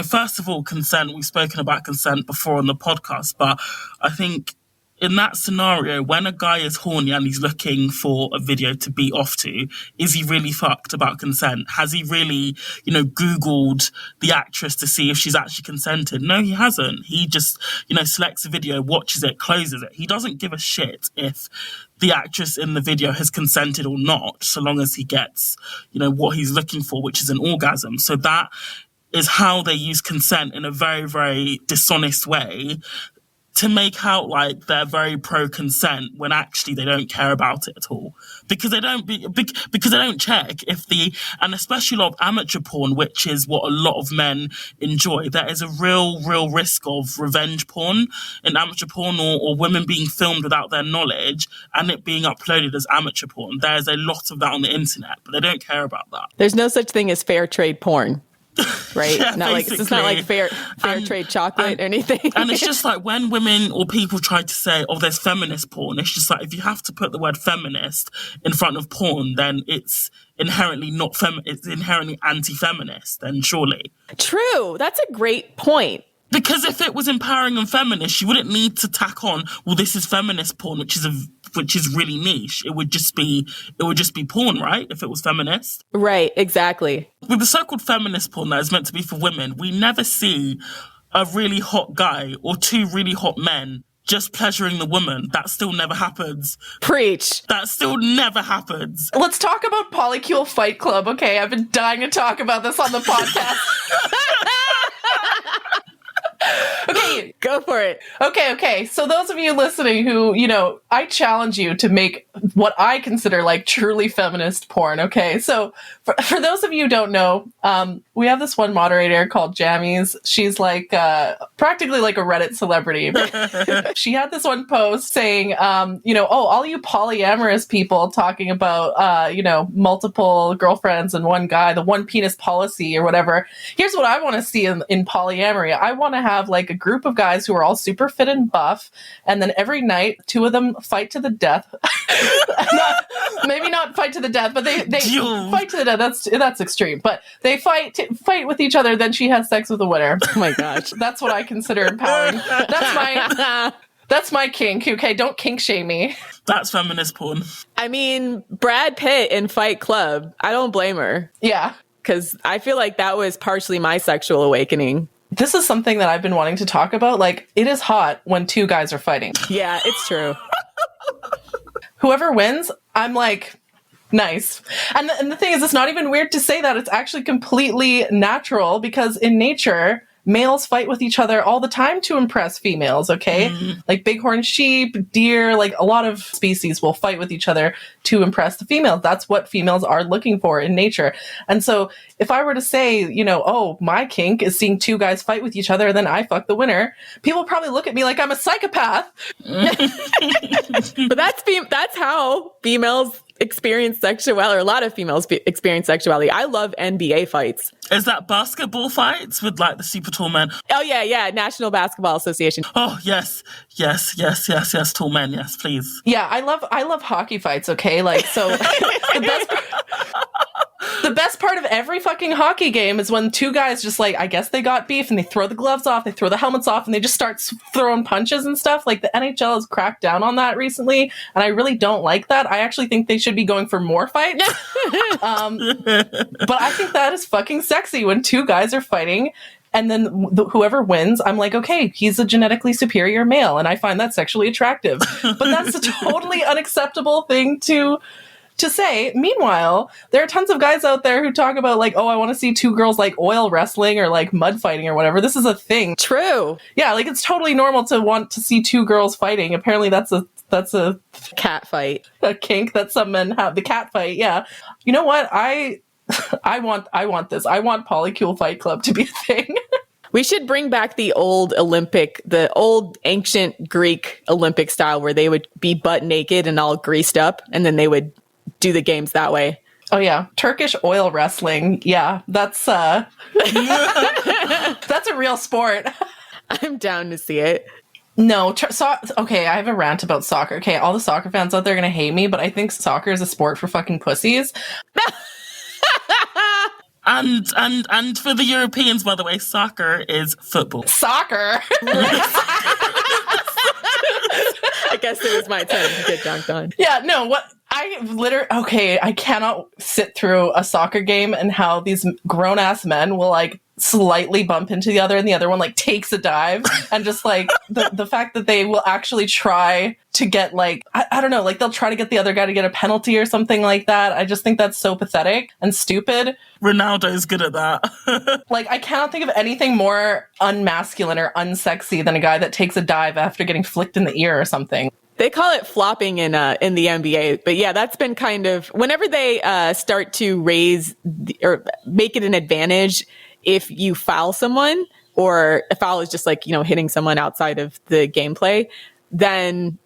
first of all, consent, we've spoken about consent before on the podcast, but I think in that scenario, when a guy is horny and he's looking for a video to beat off to, is he really fucked about consent? Has he really, Googled the actress to see if she's actually consented? No, he hasn't. He just, selects a video, watches it, closes it. He doesn't give a shit if the actress in the video has consented or not, so long as he gets, what he's looking for, which is an orgasm. So that is how they use consent in a very, very dishonest way, to make out like they're very pro-consent when actually they don't care about it at all. Because they don't check if and especially a lot of amateur porn, which is what a lot of men enjoy, there is a real risk of revenge porn in amateur porn, or women being filmed without their knowledge and it being uploaded as amateur porn. There's a lot of that on the internet, but they don't care about that. There's no such thing as fair trade porn. Right? Yeah, It's not like fair trade chocolate or anything. And it's just like when women or people try to say, oh, there's feminist porn, it's just like, if you have to put the word feminist in front of porn, then it's inherently it's inherently anti-feminist, then surely. True. That's a great point. Because if it was empowering and feminist, you wouldn't need to tack on, well, this is feminist porn, which is really niche. It would just be porn, right? If it was feminist. Right, exactly. With the so-called feminist porn that is meant to be for women, we never see a really hot guy or two really hot men just pleasuring the woman. That still never happens. Preach. That still never happens. Let's talk about Polycule Fight Club. Okay, I've been dying to talk about this on the podcast. Okay. Go for it. Okay. So those of you listening who, I challenge you to make what I consider like truly feminist porn. Okay. So for those of you who don't know, we have this one moderator called Jammies. She's like, practically like a Reddit celebrity. She had this one post saying, all you polyamorous people talking about, multiple girlfriends and one guy, the one penis policy or whatever. Here's what I want to see in polyamory. I want to have like a group of guys who are all super fit and buff, and then every night two of them fight to the death. Maybe not fight to the death, but they fight to the death. That's extreme. But they fight with each other. Then she has sex with the winner. Oh my gosh, that's what I consider empowering. That's my kink. Okay, don't kink shame me. That's feminist porn. I mean, Brad Pitt in Fight Club. I don't blame her. Yeah, because I feel like that was partially my sexual awakening. This is something that I've been wanting to talk about. Like, it is hot when two guys are fighting. Yeah, it's true. Whoever wins, I'm like, nice. And the thing is, it's not even weird to say that. It's actually completely natural, because in nature, males fight with each other all the time to impress females, okay? Mm-hmm. Like bighorn sheep, deer, like a lot of species will fight with each other to impress the females. That's what females are looking for in nature. And so if I were to say, my kink is seeing two guys fight with each other and then I fuck the winner, people probably look at me like I'm a psychopath. But that's how females experience sexuality, or a lot of females experience sexuality. I love NBA fights. Is that basketball fights with like the super tall men? Oh yeah, National Basketball Association. Oh yes, tall men, yes, the Yeah, I love hockey fights, okay? Like, so the best part of every fucking hockey game is when two guys just like, I guess they got beef and they throw the gloves off, they throw the helmets off, and they just start throwing punches and stuff. Like the NHL has cracked down on that recently, and I really don't like that. I actually think they should be going for more fights. But I think that is fucking sexy when two guys are fighting. And then whoever wins, I'm like, okay, he's a genetically superior male, and I find that sexually attractive. But that's a totally unacceptable thing to say. Meanwhile, there are tons of guys out there who talk about like, oh, I want to see two girls like oil wrestling or like mud fighting or whatever. This is a thing. True. Yeah, like it's totally normal to want to see two girls fighting. Apparently that's a Cat fight. A kink that some men have. The cat fight, yeah. You know what? I want this. I want Polycule Fight Club to be a thing. We should bring back the old ancient Greek Olympic style where they would be butt naked and all greased up, and then they would do the games that way. Oh yeah, Turkish oil wrestling. Yeah, that's that's a real sport. I'm down to see it. No, okay, I have a rant about soccer. Okay, all the soccer fans out there are going to hate me, but I think soccer is a sport for fucking pussies. And for the Europeans, by the way, soccer is football. Soccer? I guess it was my turn to get dunked on. Yeah, no, what... I cannot sit through a soccer game and how these grown-ass men will, like, slightly bump into the other and the other one, like, takes a dive. And just, like, the fact that they will actually try to get, like, I don't know, like, they'll try to get the other guy to get a penalty or something like that. I just think that's so pathetic and stupid. Ronaldo's good at that. Like, I cannot think of anything more unmasculine or unsexy than a guy that takes a dive after getting flicked in the ear or something. They call it flopping in the NBA, but yeah, that's been kind of whenever they start to raise or make it an advantage if you foul someone, or a foul is just like, you know, hitting someone outside of the gameplay, then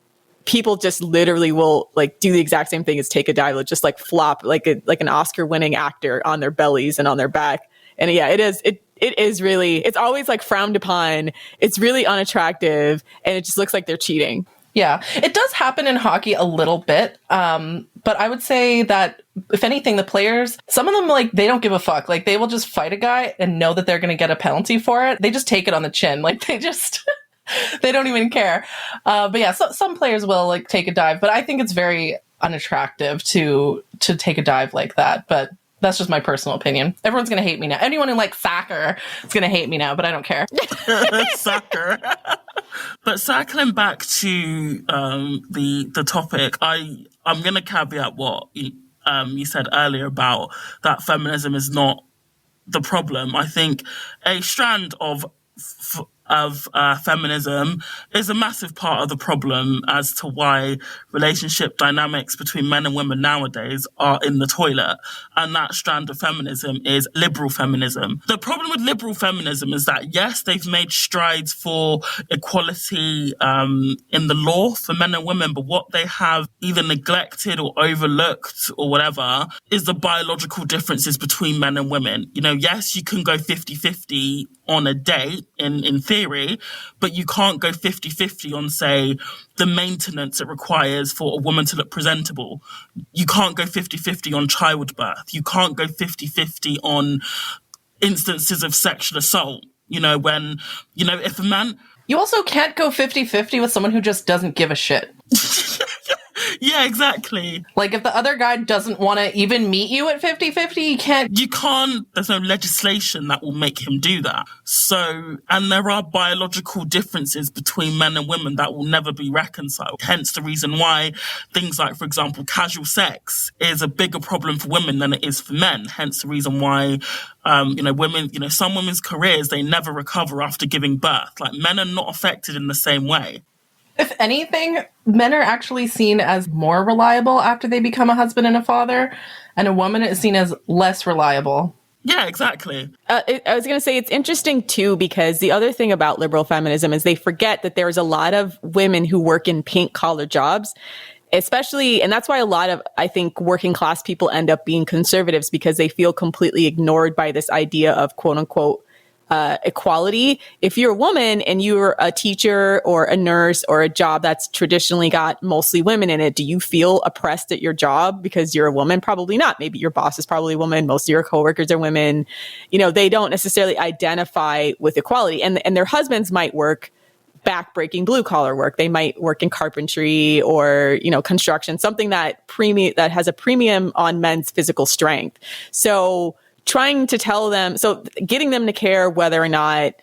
people just literally will like do the exact same thing as take a dive, they'll just like flop like an Oscar-winning actor on their bellies and on their back. And yeah, it is really, it's always like frowned upon. It's really unattractive, and it just looks like they're cheating. Yeah, it does happen in hockey a little bit. But I would say that if anything, the players, some of them, like, they don't give a fuck. Like, they will just fight a guy and know that they're going to get a penalty for it. They just take it on the chin. Like, they just, they don't even care. But yeah, so some players will like take a dive, but I think it's very unattractive to take a dive like that. But that's just my personal opinion. Everyone's going to hate me now. Anyone who likes soccer is going to hate me now, but I don't care. Soccer. But circling back to the topic, I'm going to caveat what you said earlier about that feminism is not the problem. I think a strand of feminism is a massive part of the problem as to why relationship dynamics between men and women nowadays are in the toilet. And that strand of feminism is liberal feminism. The problem with liberal feminism is that, yes, they've made strides for equality in the law for men and women, but what they have either neglected or overlooked or whatever is the biological differences between men and women. You know, yes, you can go 50-50 on a date in theory, but you can't go 50-50 on, say, the maintenance it requires for a woman to look presentable. You can't go 50-50 on childbirth. You can't go 50-50 on instances of sexual assault. You know, when, you know, if a man... You also can't go 50-50 with someone who just doesn't give a shit. Yeah, exactly. Like, if the other guy doesn't want to even meet you at 50-50, you can't... There's no legislation that will make him do that. So, and there are biological differences between men and women that will never be reconciled. Hence the reason why things like, for example, casual sex is a bigger problem for women than it is for men. Hence the reason why, women, some women's careers, they never recover after giving birth. Like, men are not affected in the same way. If anything, men are actually seen as more reliable after they become a husband and a father, and a woman is seen as less reliable. Yeah, exactly. I was going to say it's interesting, too, because the other thing about liberal feminism is they forget that there's a lot of women who work in pink-collar jobs, especially, and that's why a lot of, I think, working class people end up being conservatives, because they feel completely ignored by this idea of, quote-unquote, equality. If you're a woman and you're a teacher or a nurse or a job that's traditionally got mostly women in it, do you feel oppressed at your job because you're a woman? Probably not. Maybe your boss is probably a woman. Most of your coworkers are women. You know, they don't necessarily identify with equality, and their husbands might work back-breaking blue-collar work. They might work in carpentry or, you know, construction, something that has a premium on men's physical strength. So trying to tell them, so getting them to care whether or not,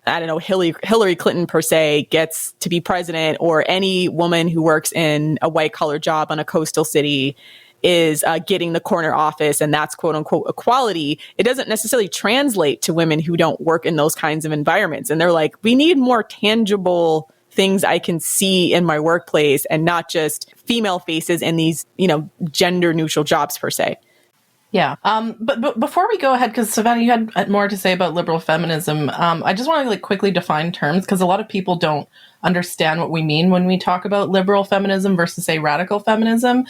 I don't know, Hillary Clinton per se gets to be president, or any woman who works in a white-collar job on a coastal city is getting the corner office, and that's quote unquote equality. It doesn't necessarily translate to women who don't work in those kinds of environments. And they're like, we need more tangible things I can see in my workplace, and not just female faces in these, you know, gender neutral jobs per se. Yeah. But before we go ahead, because Savannah, you had more to say about liberal feminism. I just want to like quickly define terms, because a lot of people don't understand what we mean when we talk about liberal feminism versus, say, radical feminism.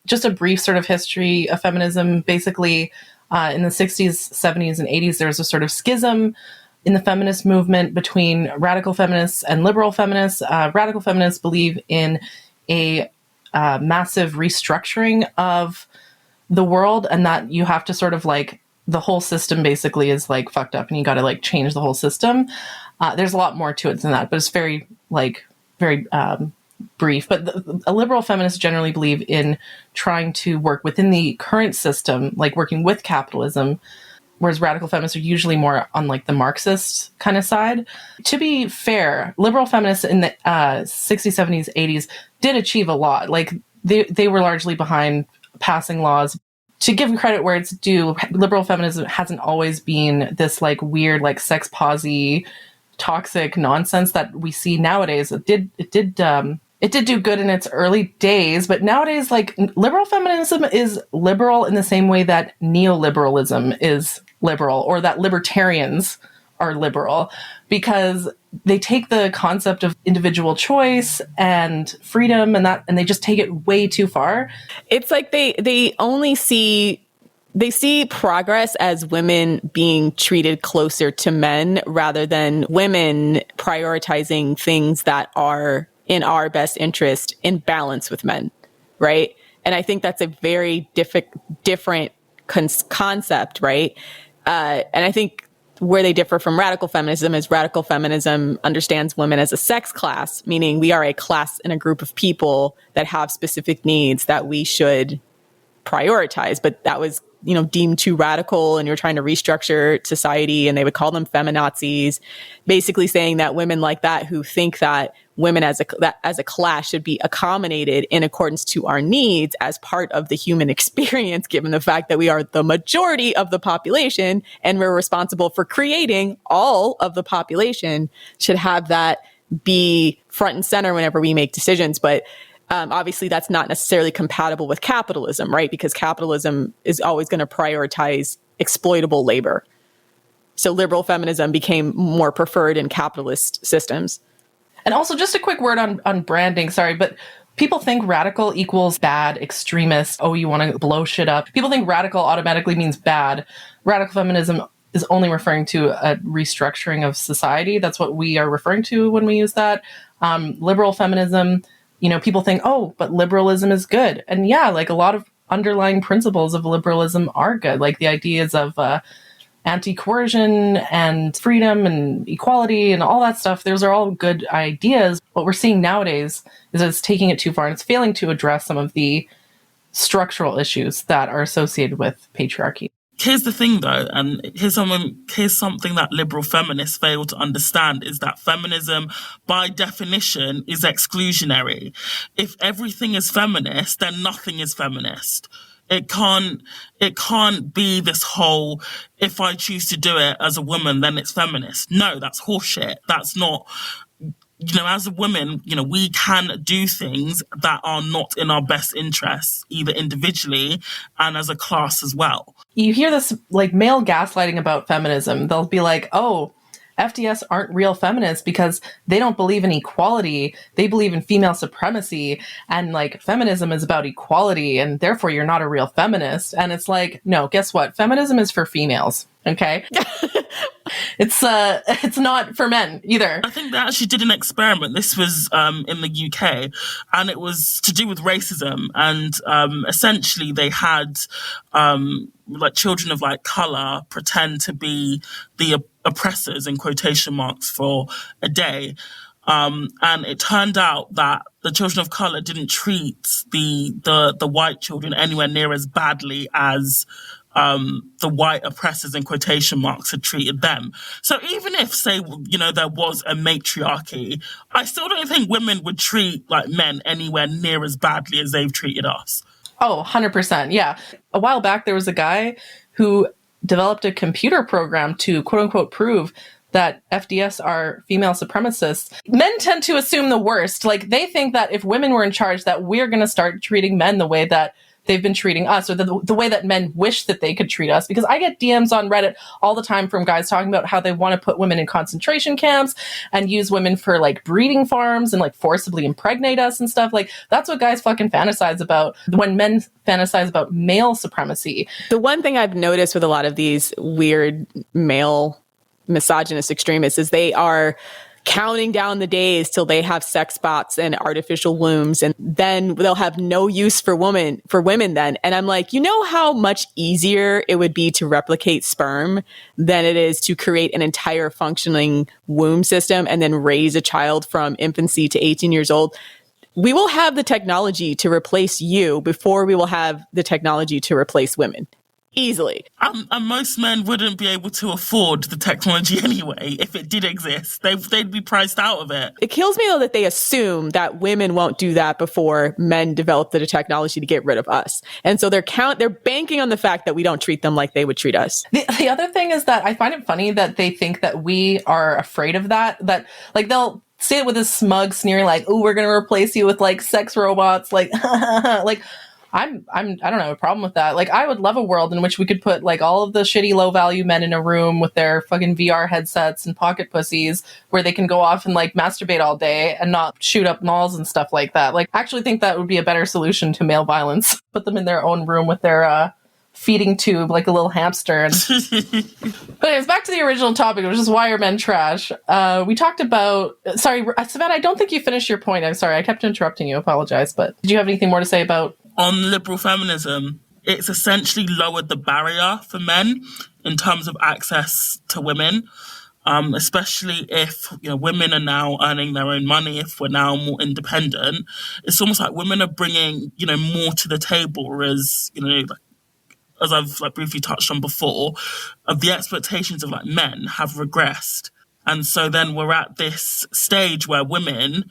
Just a brief sort of history of feminism. Basically, in the 60s, 70s, and 80s, there was a sort of schism in the feminist movement between radical feminists and liberal feminists. Radical feminists believe in a massive restructuring of the world, and that you have to sort of like, the whole system basically is like fucked up and you got to like change the whole system. There's a lot more to it than that, but it's very brief. But a liberal feminists generally believe in trying to work within the current system, like working with capitalism, whereas radical feminists are usually more on like the Marxist kind of side. To be fair, liberal feminists in the 60s, 70s, 80s did achieve a lot. Like they were largely behind passing laws. To give credit where it's due, liberal feminism hasn't always been this like weird, like sex posy, toxic nonsense that we see nowadays. It did do good in its early days, but nowadays, like, liberal feminism is liberal in the same way that neoliberalism is liberal, or that libertarians are liberal, because they take the concept of individual choice and freedom and they just take it way too far. It's like they only see progress as women being treated closer to men, rather than women prioritizing things that are in our best interest in balance with men, right? And I think that's a very different concept, right? And I think where they differ from radical feminism is radical feminism understands women as a sex class, meaning we are a class and a group of people that have specific needs that we should prioritize. But that was, you know, deemed too radical, and you're trying to restructure society, and they would call them feminazis, basically saying that women like that, who think that women as a class should be accommodated in accordance to our needs as part of the human experience, given the fact that we are the majority of the population and we're responsible for creating all of the population, should have that be front and center whenever we make decisions. But obviously, that's not necessarily compatible with capitalism, right? Because capitalism is always going to prioritize exploitable labor. So liberal feminism became more preferred in capitalist systems. And also, just a quick word on branding, sorry, but people think radical equals bad, extremist. Oh, you want to blow shit up. People think radical automatically means bad. Radical feminism is only referring to a restructuring of society. That's what we are referring to when we use that. Liberal feminism, you know, people think, oh, but liberalism is good. And yeah, like a lot of underlying principles of liberalism are good. Like the ideas of anti-coercion and freedom and equality and all that stuff. Those are all good ideas. What we're seeing nowadays is that it's taking it too far, and it's failing to address some of the structural issues that are associated with patriarchy. Here's the thing, though, and here's something that liberal feminists fail to understand, is that feminism, by definition, is exclusionary. If everything is feminist, then nothing is feminist. It can't be this whole, if I choose to do it as a woman, then it's feminist. No, that's horseshit. That's not, you know, as a woman, you know, we can do things that are not in our best interests, either individually and as a class as well. You hear this like male gaslighting about feminism. They'll be like, oh, FDS aren't real feminists because they don't believe in equality. They believe in female supremacy, and like feminism is about equality, and therefore you're not a real feminist. And it's like, no, guess what? Feminism is for females. Okay. It's not for men either. I think they actually did an experiment. This was in the UK, and it was to do with racism. And essentially, they had like children of like color pretend to be the oppressors in quotation marks for a day. And it turned out that the children of color didn't treat the white children anywhere near as badly as the white oppressors in quotation marks had treated them. So even if, say, there was a matriarchy, I still don't think women would treat like men anywhere near as badly as they've treated us. Oh, 100%. Yeah. A while back, there was a guy who developed a computer program to quote unquote prove that FDS are female supremacists. Men tend to assume the worst. Like, they think that if women were in charge, that we're going to start treating men the way that they've been treating us, or the way that men wish that they could treat us. Because I get DMs on Reddit all the time from guys talking about how they want to put women in concentration camps and use women for like breeding farms and like forcibly impregnate us and stuff. Like, that's what guys fucking fantasize about when men fantasize about male supremacy. The one thing I've noticed with a lot of these weird male misogynist extremists is they are counting down the days till they have sex bots and artificial wombs, and then they'll have no use for women then. And I'm like, you know how much easier it would be to replicate sperm than it is to create an entire functioning womb system and then raise a child from infancy to 18 years old. We will have the technology to replace you before we will have the technology to replace women. Easily. And most men wouldn't be able to afford the technology anyway. If it did exist, they'd be priced out of it. It kills me, though, that they assume that women won't do that before men develop the technology to get rid of us. And so they're banking on the fact that we don't treat them like they would treat us. The other thing is that I find it funny that they think that we are afraid of that like they'll say it with a smug sneer, like, oh, we're going to replace you with like sex robots. Like, like, I don't have a problem with that. Like, I would love a world in which we could put like all of the shitty low value men in a room with their fucking VR headsets and pocket pussies where they can go off and like masturbate all day and not shoot up malls and stuff like that. Like, I actually think that would be a better solution to male violence. Put them in their own room with their feeding tube like a little hamster. And but anyways, back to the original topic, which is why are men trash. We talked about, sorry, Savannah, I don't think you finished your point. I'm sorry, I kept interrupting you. Apologize. But did you have anything more to say about? On liberal feminism, it's essentially lowered the barrier for men in terms of access to women, especially if women are now earning their own money, if we're now more independent. It's almost like women are bringing more to the table, whereas as I've briefly touched on before, the expectations of men have regressed, and so then we're at this stage where women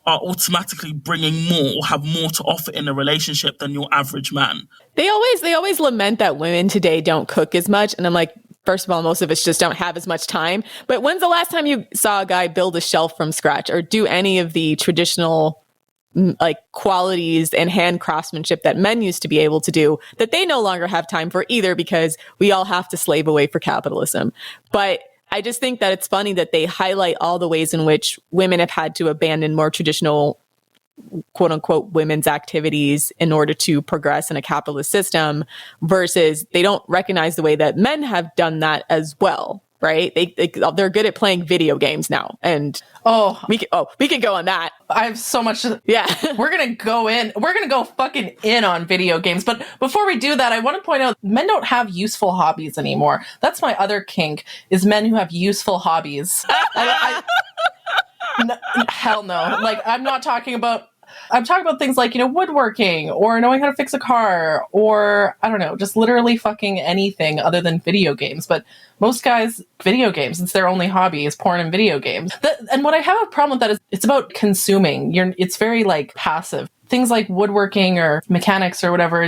are automatically bringing more, have more to offer in a relationship than your average man. They always lament that women today don't cook as much. And I'm like, first of all, most of us just don't have as much time. But when's the last time you saw a guy build a shelf from scratch or do any of the traditional qualities and hand craftsmanship that men used to be able to do that they no longer have time for either, because we all have to slave away for capitalism. But I just think that it's funny that they highlight all the ways in which women have had to abandon more traditional, quote unquote, women's activities in order to progress in a capitalist system, versus they don't recognize the way that men have done that as well. Right? They're good at playing video games now. And we can go on that. I have so much. Yeah. We're going to go fucking in on video games. But before we do that, I want to point out men don't have useful hobbies anymore. That's my other kink, is men who have useful hobbies. No, hell no. Like, I'm talking about things like, woodworking or knowing how to fix a car or, I don't know, just literally fucking anything other than video games. But most guys, video games, it's their only hobby, is porn and video games. And what I have a problem with that is it's about consuming. It's very passive. Things like woodworking or mechanics or whatever,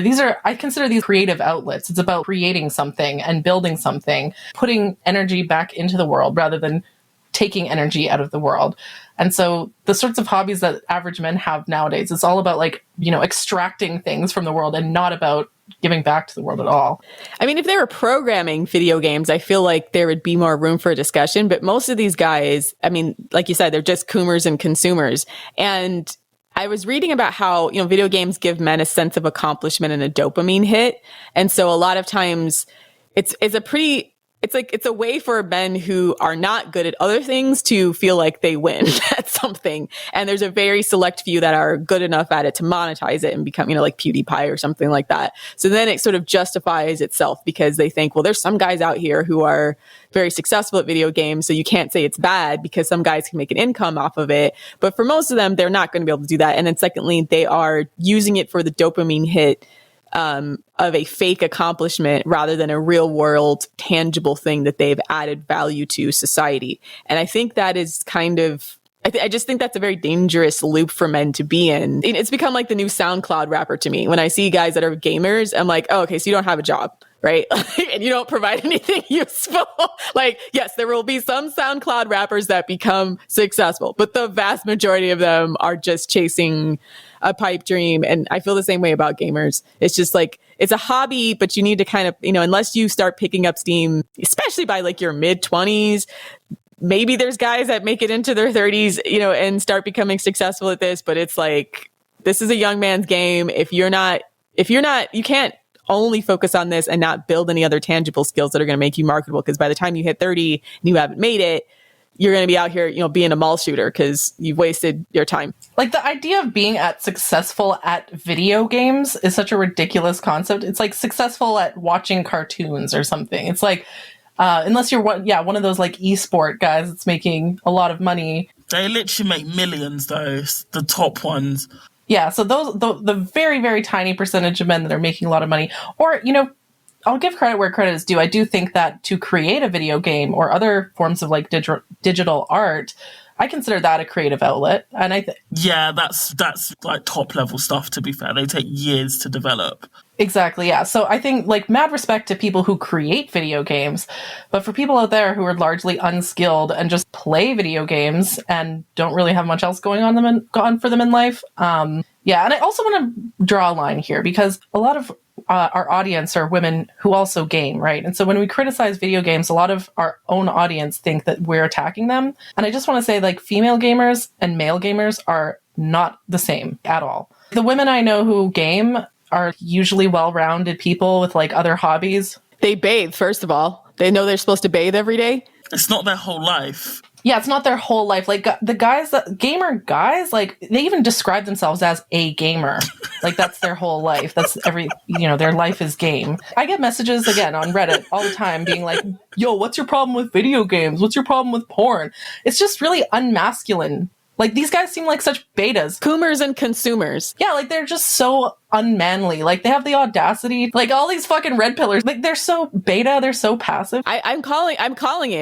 I consider these creative outlets. It's about creating something and building something, putting energy back into the world rather than taking energy out of the world. And so the sorts of hobbies that average men have nowadays, it's all about like, you know, extracting things from the world and not about giving back to the world at all. I mean, if they were programming video games, I feel like there would be more room for a discussion. But most of these guys, I mean, like you said, they're just Coomers and consumers. And I was reading about how, you know, video games give men a sense of accomplishment and a dopamine hit. And so a lot of times it's a way for men who are not good at other things to feel like they win at something. And there's a very select few that are good enough at it to monetize it and become, you know, like PewDiePie or something like that. So then it sort of justifies itself because they think, well, there's some guys out here who are very successful at video games. So you can't say it's bad because some guys can make an income off of it. But for most of them, they're not going to be able to do that. And then secondly, they are using it for the dopamine hit of a fake accomplishment rather than a real world tangible thing that they've added value to society. And I think that is kind of, I just think that's a very dangerous loop for men to be in. It's become like the new SoundCloud rapper to me. When I see guys that are gamers, I'm like, oh, okay, so you don't have a job, right? And you don't provide anything useful. Like, yes, there will be some SoundCloud rappers that become successful, but the vast majority of them are just chasing a pipe dream. And I feel the same way about gamers. It's just like, it's a hobby, but you need to kind of, you know, unless you start picking up steam, especially by like your mid 20s, maybe there's guys that make it into their 30s, you know, and start becoming successful at this. But it's like, this is a young man's game. If you're not, you can't only focus on this and not build any other tangible skills that are going to make you marketable. Because by the time you hit 30 and you haven't made it, you're going to be out here, you know, being a mall shooter because you've wasted your time. Like the idea of being successful at video games is such a ridiculous concept. It's like successful at watching cartoons or something. It's like, unless you're one of those like esport guys that's making a lot of money. They literally make millions, though, the top ones. Yeah, so the very, very tiny percentage of men that are making a lot of money, or, you know, I'll give credit where credit is due. I do think that to create a video game or other forms of like digital art, I consider that a creative outlet. And yeah, that's like top level stuff, to be fair. They take years to develop. Exactly, yeah. So I think like mad respect to people who create video games, but for people out there who are largely unskilled and just play video games and don't really have much else going on for them in life. Yeah, and I also want to draw a line here because a lot of our audience are women who also game, right? And so when we criticize video games, a lot of our own audience think that we're attacking them. And I just want to say, like, female gamers and male gamers are not the same at all. The women I know who game are usually well-rounded people with like other hobbies. They bathe, first of all. They know they're supposed to bathe every day. It's not their whole life. Yeah, it's not their whole life. Like the gamer guys, like they even describe themselves as a gamer. Like that's their whole life. That's their life is game. I get messages again on Reddit all the time being like, yo, what's your problem with video games? What's your problem with porn? It's just really unmasculine. Like, these guys seem like such betas. Coomers and consumers. Yeah, like, they're just so unmanly. Like, they have the audacity. Like, all these fucking red pillars. Like, they're so beta. They're so passive. I'm calling it. I'm calling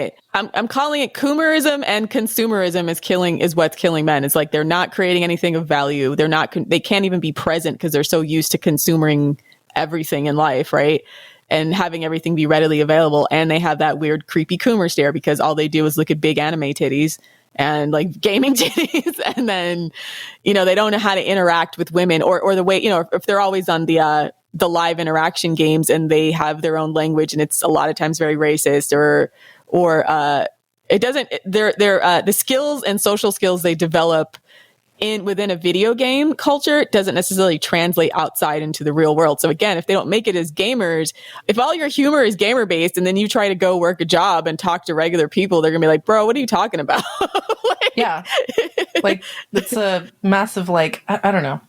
it Coomerism, and consumerism is what's killing men. It's like they're not creating anything of value. They can't even be present because they're so used to consuming everything in life, right? And having everything be readily available. And they have that weird, creepy Coomer stare because all they do is look at big anime titties and like gaming titties. And then, they don't know how to interact with women or the way, if they're always on the live interaction games and they have their own language and it's a lot of times very racist or it doesn't, the skills and social skills they develop within a video game culture doesn't necessarily translate outside into the real world. So again, if they don't make it as gamers, if all your humor is gamer based and then you try to go work a job and talk to regular people, they're gonna be like, bro, what are you talking about? Yeah. Like it's a massive, like, I don't know.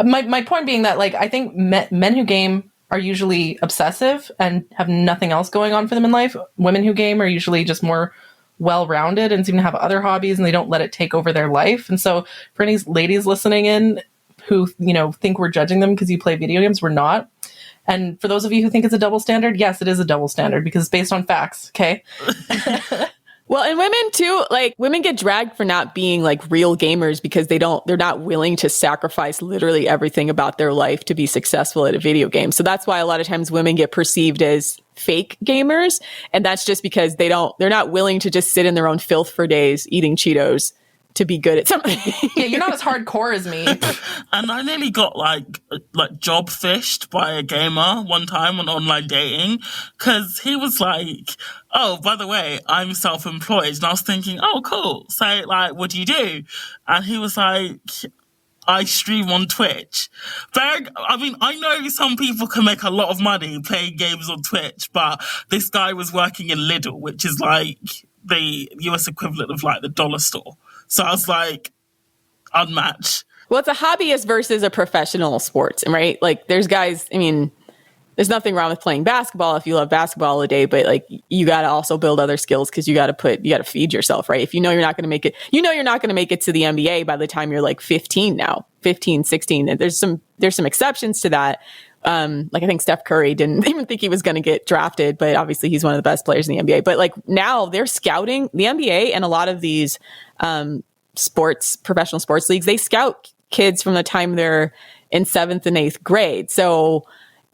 My point being that, like, I think men who game are usually obsessive and have nothing else going on for them in life. Women who game are usually just more well-rounded and seem to have other hobbies and they don't let it take over their life. And so for any ladies listening in who, think we're judging them because you play video games, we're not. And for those of you who think it's a double standard, yes, it is a double standard because it's based on facts. Okay. Well, and women too, like women get dragged for not being like real gamers because they're not willing to sacrifice literally everything about their life to be successful at a video game. So that's why a lot of times women get perceived as fake gamers. And that's just because they're not willing to just sit in their own filth for days eating Cheetos to be good at something. Yeah, you're not as hardcore as me. And I nearly got like job fished by a gamer one time on online dating, because he was like, "Oh, by the way, I'm self-employed." And I was thinking, "Oh, cool. So like, what do you do?" And he was like, "I stream on Twitch." But I mean, I know some people can make a lot of money playing games on Twitch, but this guy was working in Lidl, which is like the US equivalent of like the dollar store. So I was like, unmatched. Well, it's a hobbyist versus a professional sports, right? Like there's guys, I mean, there's nothing wrong with playing basketball if you love basketball all day, but like you got to also build other skills because you got to feed yourself, right? If you know you're not going to make it, you're not going to make it to the NBA by the time you're like 15 now, 15, 16. And there's some exceptions to that. Like I think Steph Curry didn't even think he was going to get drafted, but obviously he's one of the best players in the NBA. But like now they're scouting the NBA and a lot of these professional sports leagues. They scout kids from the time they're in 7th and 8th grade. So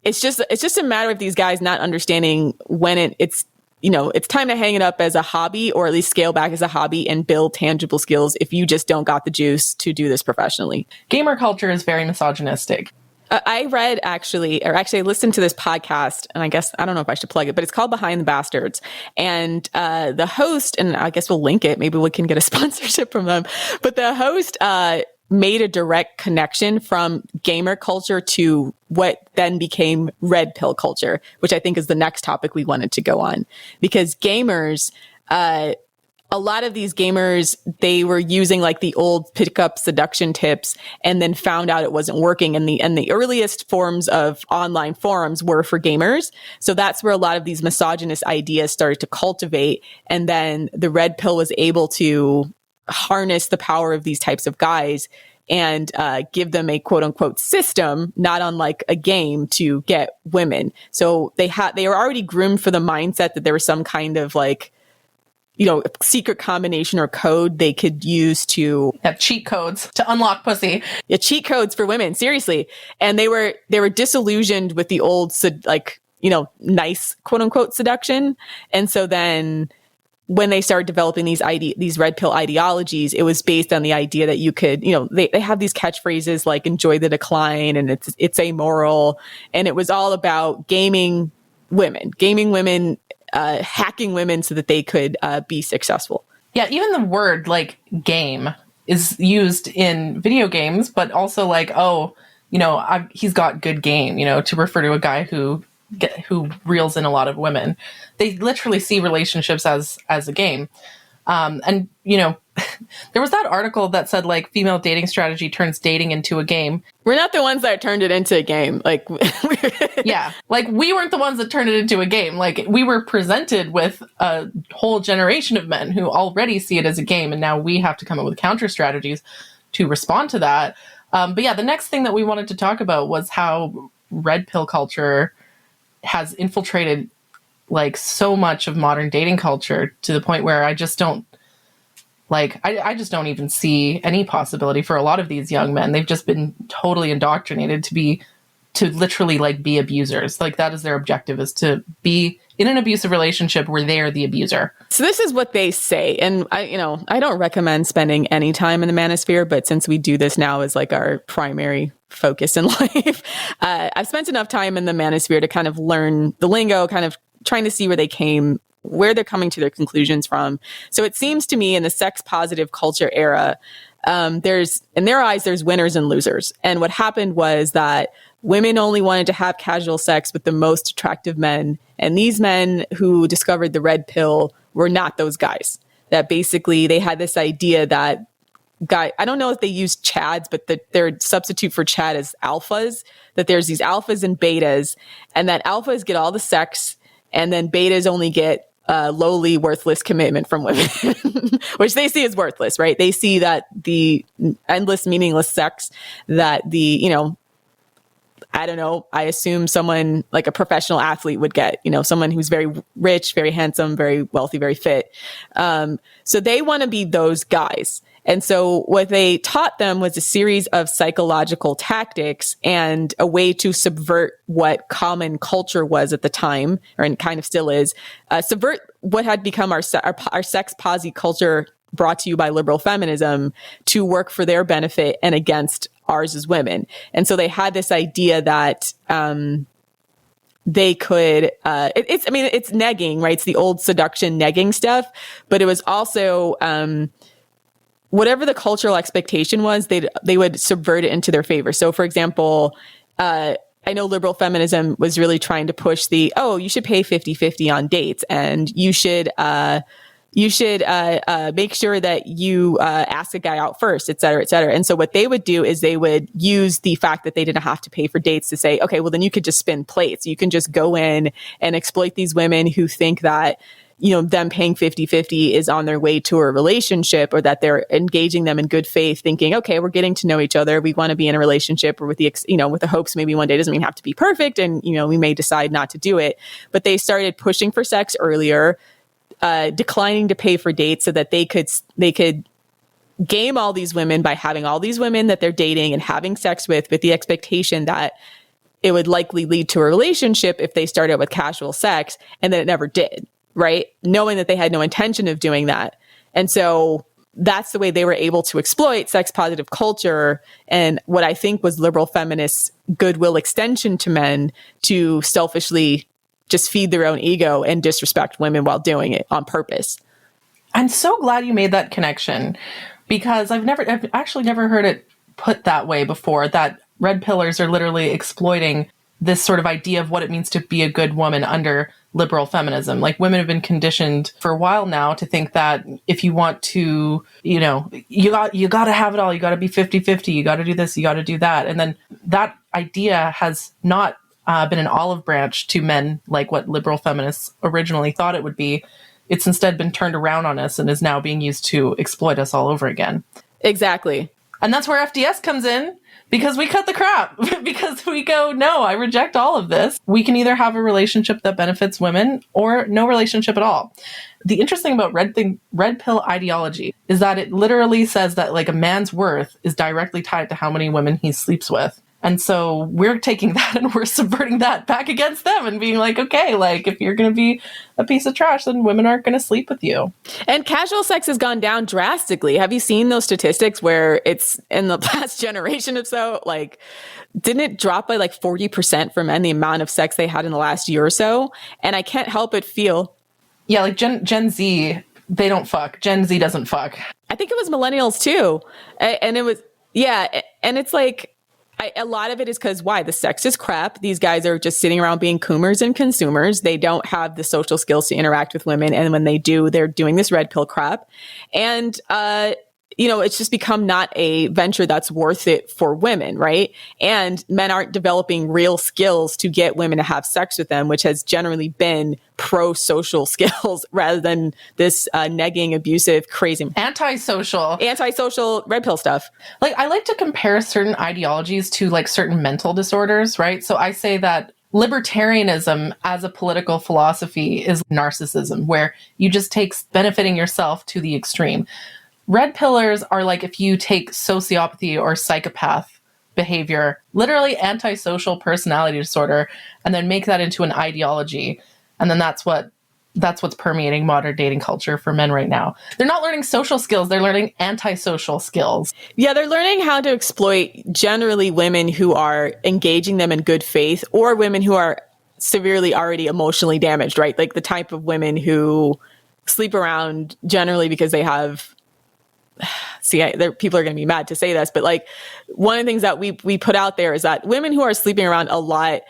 it's just a matter of these guys not understanding when it's time to hang it up as a hobby, or at least scale back as a hobby and build tangible skills if you just don't got the juice to do this professionally. Gamer culture is very misogynistic. I read I listened to this podcast, and I don't know if I should plug it, but it's called Behind the Bastards. And the host, and I guess we'll link it, maybe we can get a sponsorship from them, but the host made a direct connection from gamer culture to what then became red pill culture, which I think is the next topic we wanted to go on. Because gamers, a lot of these gamers, they were using like the old pickup seduction tips and then found out it wasn't working. And the earliest forms of online forums were for gamers. So that's where a lot of these misogynist ideas started to cultivate. And then the red pill was able to harness the power of these types of guys and give them a quote unquote system, not unlike a game, to get women. So they were already groomed for the mindset that there was some kind of like, secret combination or code they could use to have cheat codes to unlock pussy. Yeah, cheat codes for women, seriously. And they were disillusioned with the old, nice quote unquote seduction. And so then when they started developing these red pill ideologies, it was based on the idea that you could, they have these catchphrases like "enjoy the decline" and it's amoral. And it was all about gaming women, hacking women so that they could be successful. Yeah, even the word like game is used in video games, but also like, he's got good game, to refer to a guy who reels in a lot of women. They literally see relationships as a game. And there was that article that said like female dating strategy turns dating into a game. We're not the ones that turned it into a game. Like, yeah, like we weren't the ones that turned it into a game. Like we were presented with a whole generation of men who already see it as a game. And now we have to come up with counter strategies to respond to that. But yeah, the next thing that we wanted to talk about was how red pill culture has infiltrated like so much of modern dating culture to the point where I just don't I just don't even see any possibility for a lot of these young men. They've just been totally indoctrinated to literally like be abusers. Like that is their objective, is to be in an abusive relationship where they're the abuser. So this is what they say. And I don't recommend spending any time in the manosphere, but since we do this now as like our primary focus in life, I've spent enough time in the manosphere to kind of learn the lingo, kind of trying to see where they're coming to their conclusions from. So it seems to me in the sex positive culture era, in their eyes, there's winners and losers. And what happened was that women only wanted to have casual sex with the most attractive men. And these men who discovered the red pill were not those guys. That basically they had this idea that I don't know if they use chads, but their substitute for chad is alphas, that there's these alphas and betas, and that alphas get all the sex and then betas only get lowly, worthless commitment from women, which they see as worthless, right? They see that the endless, meaningless sex that I don't know, I assume someone like a professional athlete would get, someone who's very rich, very handsome, very wealthy, very fit. So they want to be those guys. And so what they taught them was a series of psychological tactics and a way to subvert what common culture was at the time, and kind of still is, subvert what had become our sex posi culture brought to you by liberal feminism to work for their benefit and against ours as women. And so they had this idea that they could, it's negging, right? It's the old seduction negging stuff, but it was also, whatever the cultural expectation was, they would subvert it into their favor. So for example, I know liberal feminism was really trying to push you should pay 50-50 on dates, and you should make sure that you ask a guy out first, et cetera, et cetera. And so what they would do is they would use the fact that they didn't have to pay for dates to say, okay, well, then you could just spin plates. You can just go in and exploit these women who think that, them paying 50-50 is on their way to a relationship, or that they're engaging them in good faith, thinking, okay, we're getting to know each other. We want to be in a relationship, or with with the hopes maybe one day, doesn't mean have to be perfect. And, we may decide not to do it, but they started pushing for sex earlier, declining to pay for dates so that they could game all these women by having all these women that they're dating and having sex with the expectation that it would likely lead to a relationship if they started with casual sex, and then it never did, right? Knowing that they had no intention of doing that. And so that's the way they were able to exploit sex positive culture and what I think was liberal feminists' goodwill extension to men to selfishly just feed their own ego and disrespect women while doing it on purpose. I'm so glad you made that connection, because I've actually never heard it put that way before, that red pillars are literally exploiting this sort of idea of what it means to be a good woman under liberal feminism. Like, women have been conditioned for a while now to think that if you want to, you got to have it all. You got to be 50-50. You got to do this. You got to do that. And then that idea has not been an olive branch to men like what liberal feminists originally thought it would be. It's instead been turned around on us and is now being used to exploit us all over again. Exactly. And that's where FDS comes in, because we cut the crap, because we go, no, I reject all of this. We can either have a relationship that benefits women or no relationship at all. The interesting about red pill ideology is that it literally says that like a man's worth is directly tied to how many women he sleeps with. And so we're taking that and we're subverting that back against them and being like, okay, like if you're going to be a piece of trash, then women aren't going to sleep with you. And casual sex has gone down drastically. Have you seen those statistics where it's in the past generation or so, like, didn't it drop by like 40% for men, the amount of sex they had in the last year or so? And I can't help but feel. Yeah, like Gen Z, they don't fuck. Gen Z doesn't fuck. I think it was millennials too. And it was, yeah. And it's like, a lot of it is because why? The sex is crap. These guys are just sitting around being coomers and consumers. They don't have the social skills to interact with women. And when they do, they're doing this red pill crap. And, it's just become not a venture that's worth it for women, right? And men aren't developing real skills to get women to have sex with them, which has generally been pro-social skills rather than this negging, abusive, crazy, antisocial red pill stuff. Like, I like to compare certain ideologies to like certain mental disorders, right? So I say that libertarianism as a political philosophy is narcissism, where you just take benefiting yourself to the extreme. Red pillars are like if you take sociopathy or psychopath behavior, literally antisocial personality disorder, and then make that into an ideology. And then that's what's permeating modern dating culture for men right now. They're not learning social skills. They're learning antisocial skills. Yeah, they're learning how to exploit generally women who are engaging them in good faith, or women who are severely already emotionally damaged, right? Like the type of women who sleep around generally because they have... people are going to be mad to say this, but like one of the things that we put out there is that women who are sleeping around a lot,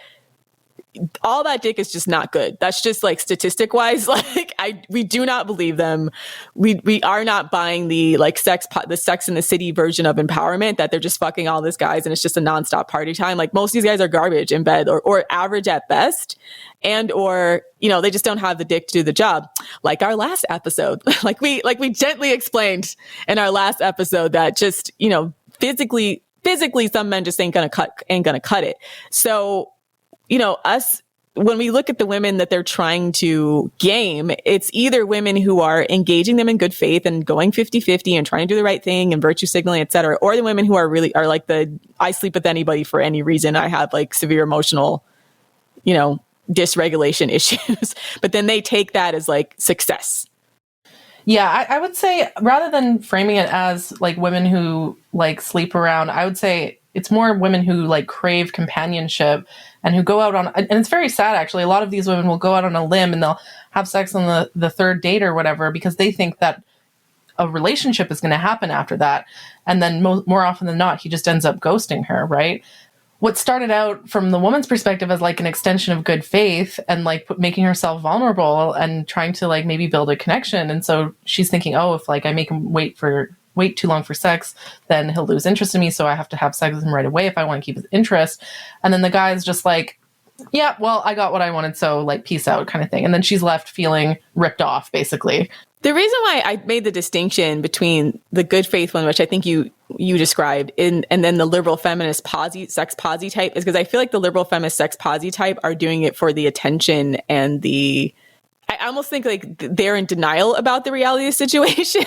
all that dick is just not good. That's just like statistic wise, like we do not believe them. We are not buying the like the Sex in the City version of empowerment, that they're just fucking all these guys and it's just a nonstop party time. Like most of these guys are garbage in bed or average at best. And, or, they just don't have the dick to do the job. Like our last episode, like we gently explained in our last episode that just, physically some men just ain't gonna cut it. So, us when we look at the women that they're trying to game, it's either women who are engaging them in good faith and going 50-50 and trying to do the right thing and virtue signaling, et cetera, or the women who are like I sleep with anybody for any reason. I have like severe emotional, dysregulation issues, but then they take that as like success. Yeah, I would say rather than framing it as like women who like sleep around, I would say it's more women who like crave companionship and who go out on, and it's very sad actually. A lot of these women will go out on a limb and they'll have sex on the third date or whatever because they think that a relationship is going to happen after that. And then more often than not, he just ends up ghosting her, right? What started out from the woman's perspective as like an extension of good faith and like making herself vulnerable and trying to like maybe build a connection. And so she's thinking, oh, if like I make him wait too long for sex, then he'll lose interest in me. So I have to have sex with him right away if I want to keep his interest. And then the guy's just like, yeah, well, I got what I wanted. So like, peace out kind of thing. And then she's left feeling ripped off, basically. The reason why I made the distinction between the good faith one, which I think you described, and then the liberal feminist sex posi type, is because I feel like the liberal feminist sex posi type are doing it for the attention and I almost think like they're in denial about the reality of the situation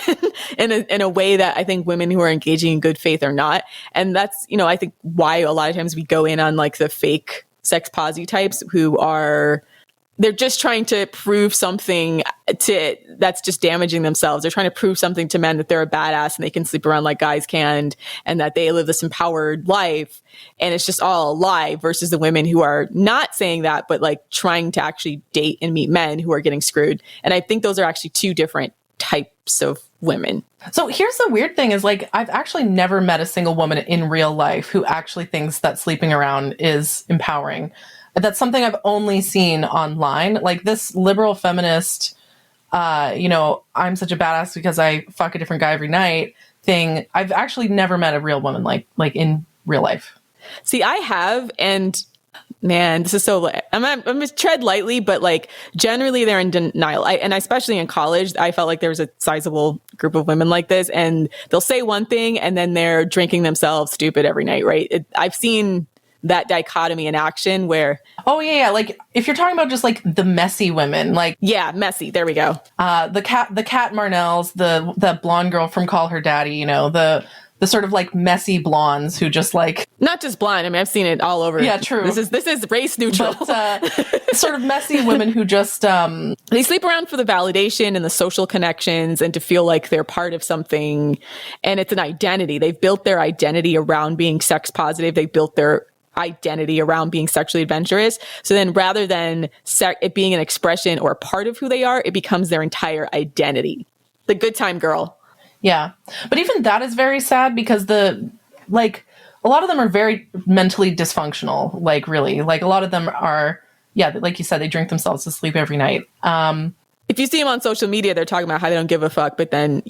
in a way that I think women who are engaging in good faith are not. And that's, I think why a lot of times we go in on like the fake sex posi types who are, they're just trying to prove something that's just damaging themselves. They're trying to prove something to men that they're a badass and they can sleep around like guys can and that they live this empowered life. And it's just all a lie versus the women who are not saying that, but like trying to actually date and meet men who are getting screwed. And I think those are actually two different types of women. So here's the weird thing is like, I've actually never met a single woman in real life who actually thinks that sleeping around is empowering. That's something I've only seen online. Like this liberal feminist, I'm such a badass because I fuck a different guy every night thing. I've actually never met a real woman like in real life. See, I have, and man, this is so, I'm going to tread lightly, but like generally they're in denial. And especially in college, I felt like there was a sizable group of women like this and they'll say one thing and then they're drinking themselves stupid every night, right? I've seen that dichotomy in action where... Oh, yeah. Like, if you're talking about just, like, the messy women, like... Yeah, messy. There we go. The Kat Marnells, the blonde girl from Call Her Daddy, the sort of, like, messy blondes who just, like... Not just blonde. I mean, I've seen it all over. Yeah, true. This is race neutral. But, sort of messy women who just... They sleep around for the validation and the social connections and to feel like they're part of something. And it's an identity. They've built their identity around being sex positive. They built their identity around being sexually adventurous. So then rather than it being an expression or a part of who they are, it becomes their entire identity. The good time girl. Yeah. But even that is very sad because a lot of them are very mentally dysfunctional. Like really, like a lot of them are, yeah, like you said, they drink themselves to sleep every night. If you see them on social media, they're talking about how they don't give a fuck. But then,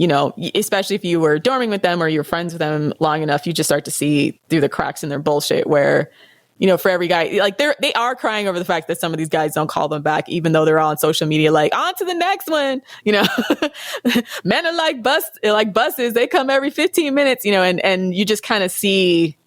especially if you were dorming with them or you're friends with them long enough, you just start to see through the cracks in their bullshit where, for every guy, like they are crying over the fact that some of these guys don't call them back, even though they're all on social media, like on to the next one, men are like buses. They come every 15 minutes, and you just kind of see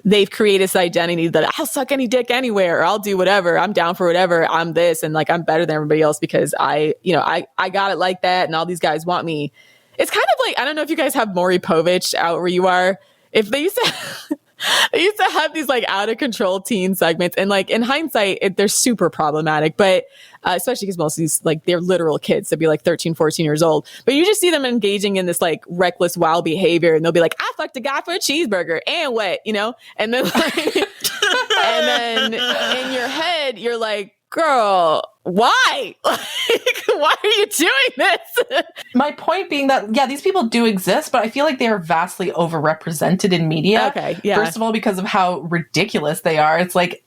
they've created this identity that I'll suck any dick anywhere or I'll do whatever. I'm down for whatever. I'm this. And like, I'm better than everybody else because I got it like that. And all these guys want me. It's kind of like, I don't know if you guys have Maury Povich out where you are. If they used to have these like out of control teen segments and like in hindsight, they're super problematic, but especially because most of these, like they're literal kids. They'll be like 13, 14 years old, but you just see them engaging in this like reckless, wild behavior. And they'll be like, I fucked a guy for a cheeseburger and what, and then like, and then in your head, you're like, girl, why? Like, why are you doing this? My point being that, yeah, these people do exist, but I feel like they are vastly overrepresented in media. Okay, yeah. First of all, because of how ridiculous they are. It's like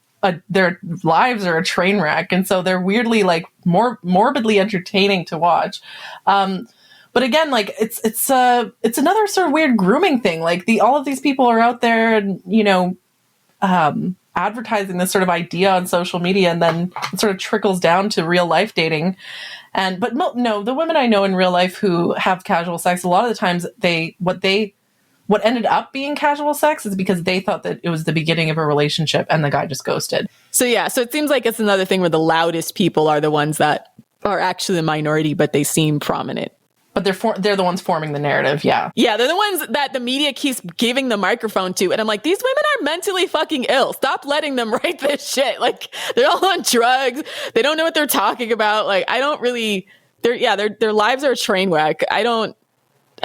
their lives are a train wreck. And so they're weirdly like more morbidly entertaining to watch. But again, like it's another sort of weird grooming thing. Like all of these people are out there and, advertising this sort of idea on social media, and then it sort of trickles down to real life dating. But no, the women I know in real life who have casual sex, a lot of the times what what ended up being casual sex is because they thought that it was the beginning of a relationship and the guy just ghosted. So yeah, so it seems like it's another thing where the loudest people are the ones that are actually the minority, but they seem prominent. But they're the ones forming the narrative, yeah. Yeah, they're the ones that the media keeps giving the microphone to. And I'm like, these women are mentally fucking ill. Stop letting them write this shit. Like, they're all on drugs. They don't know what they're talking about. Like, I don't really, their lives are a train wreck.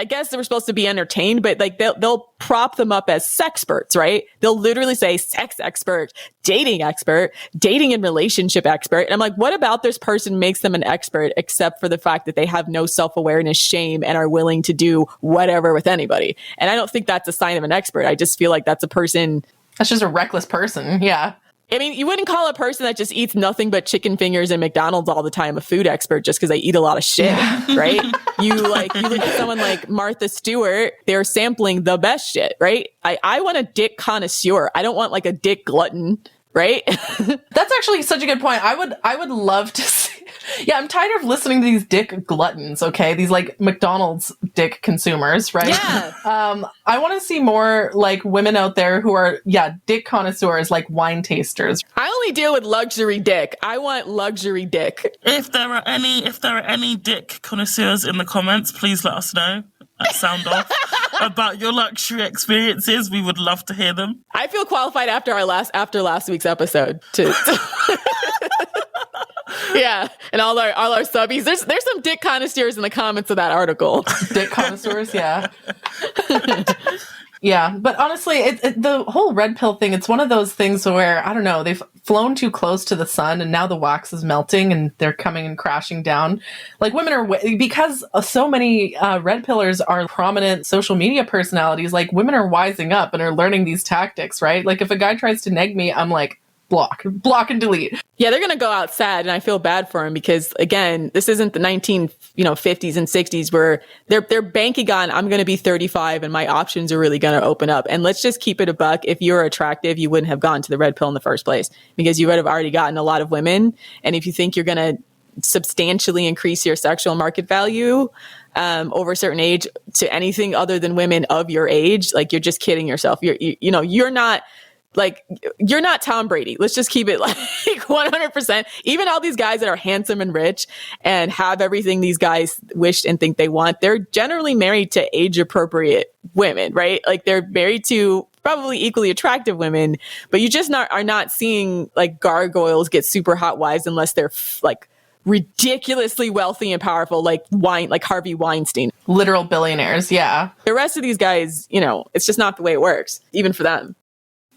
I guess they were supposed to be entertained, but like they'll prop them up as sexperts, right? They'll literally say sex expert, dating and relationship expert. And I'm like, what about this person makes them an expert except for the fact that they have no self-awareness, shame, and are willing to do whatever with anybody? And I don't think that's a sign of an expert. I just feel like that's a person. That's just a reckless person. Yeah. I mean, you wouldn't call a person that just eats nothing but chicken fingers and McDonald's all the time a food expert just because they eat a lot of shit, right? You look at someone like Martha Stewart, they're sampling the best shit, right? I want a dick connoisseur. I don't want like a dick glutton, right? That's actually such a good point. I would love to see. Yeah, I'm tired of listening to these dick gluttons, okay? These like McDonald's dick consumers, right? Yeah. I want to see more like women out there who are, dick connoisseurs, like wine tasters. I only deal with luxury dick. I want luxury dick. If there are any dick connoisseurs in the comments, please let us know. Sound off about your luxury experiences. We would love to hear them. I feel qualified after last week's episode to yeah, and all our subbies. There's some dick connoisseurs in the comments of that article. Dick connoisseurs, yeah. Yeah, but honestly, the whole red pill thing, it's one of those things where, I don't know, they've flown too close to the sun and now the wax is melting and they're coming and crashing down. Like women are, because so many red pillers are prominent social media personalities, like women are wising up and are learning these tactics, right? Like if a guy tries to neg me, I'm like, block and delete. Yeah, they're going to go out sad, and I feel bad for him because, again, this isn't the 50s and 60s where they're banking on, I'm going to be 35 and my options are really going to open up. And let's just keep it a buck. If you're attractive, you wouldn't have gone to the red pill in the first place because you would have already gotten a lot of women. And if you think you're going to substantially increase your sexual market value over a certain age to anything other than women of your age, like you're just kidding yourself. You're not Tom Brady. Let's just keep it like 100%. Even all these guys that are handsome and rich and have everything these guys wish and think they want, they're generally married to age appropriate women, right? Like they're married to probably equally attractive women, but you just are not seeing like gargoyles get super hot wives unless they're like ridiculously wealthy and powerful, like Harvey Weinstein. Literal billionaires, yeah. The rest of these guys, it's just not the way it works, even for them.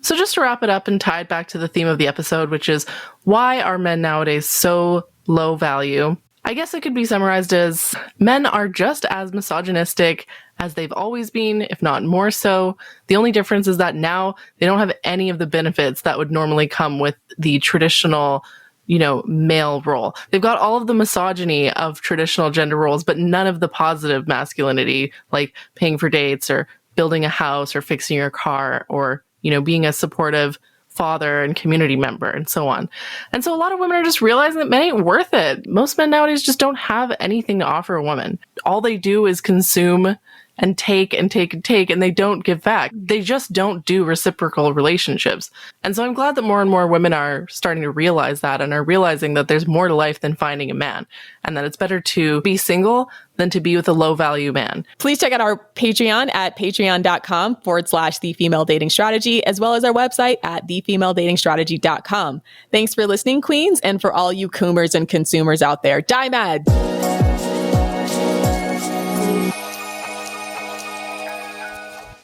So just to wrap it up and tie it back to the theme of the episode, which is why are men nowadays so low value? I guess it could be summarized as men are just as misogynistic as they've always been, if not more so. The only difference is that now they don't have any of the benefits that would normally come with the traditional, male role. They've got all of the misogyny of traditional gender roles, but none of the positive masculinity, like paying for dates or building a house or fixing your car or being a supportive father and community member and so on. And so a lot of women are just realizing that men ain't worth it. Most men nowadays just don't have anything to offer a woman. All they do is consume and take and take and take, and they don't give back. They just don't do reciprocal relationships. And so I'm glad that more and more women are starting to realize that and are realizing that there's more to life than finding a man, and that it's better to be single than to be with a low value man. Please check out our Patreon at patreon.com/The Female Dating Strategy, as well as our website at thefemaledatingstrategy.com. Thanks for listening, queens, and for all you coomers and consumers out there, die mad.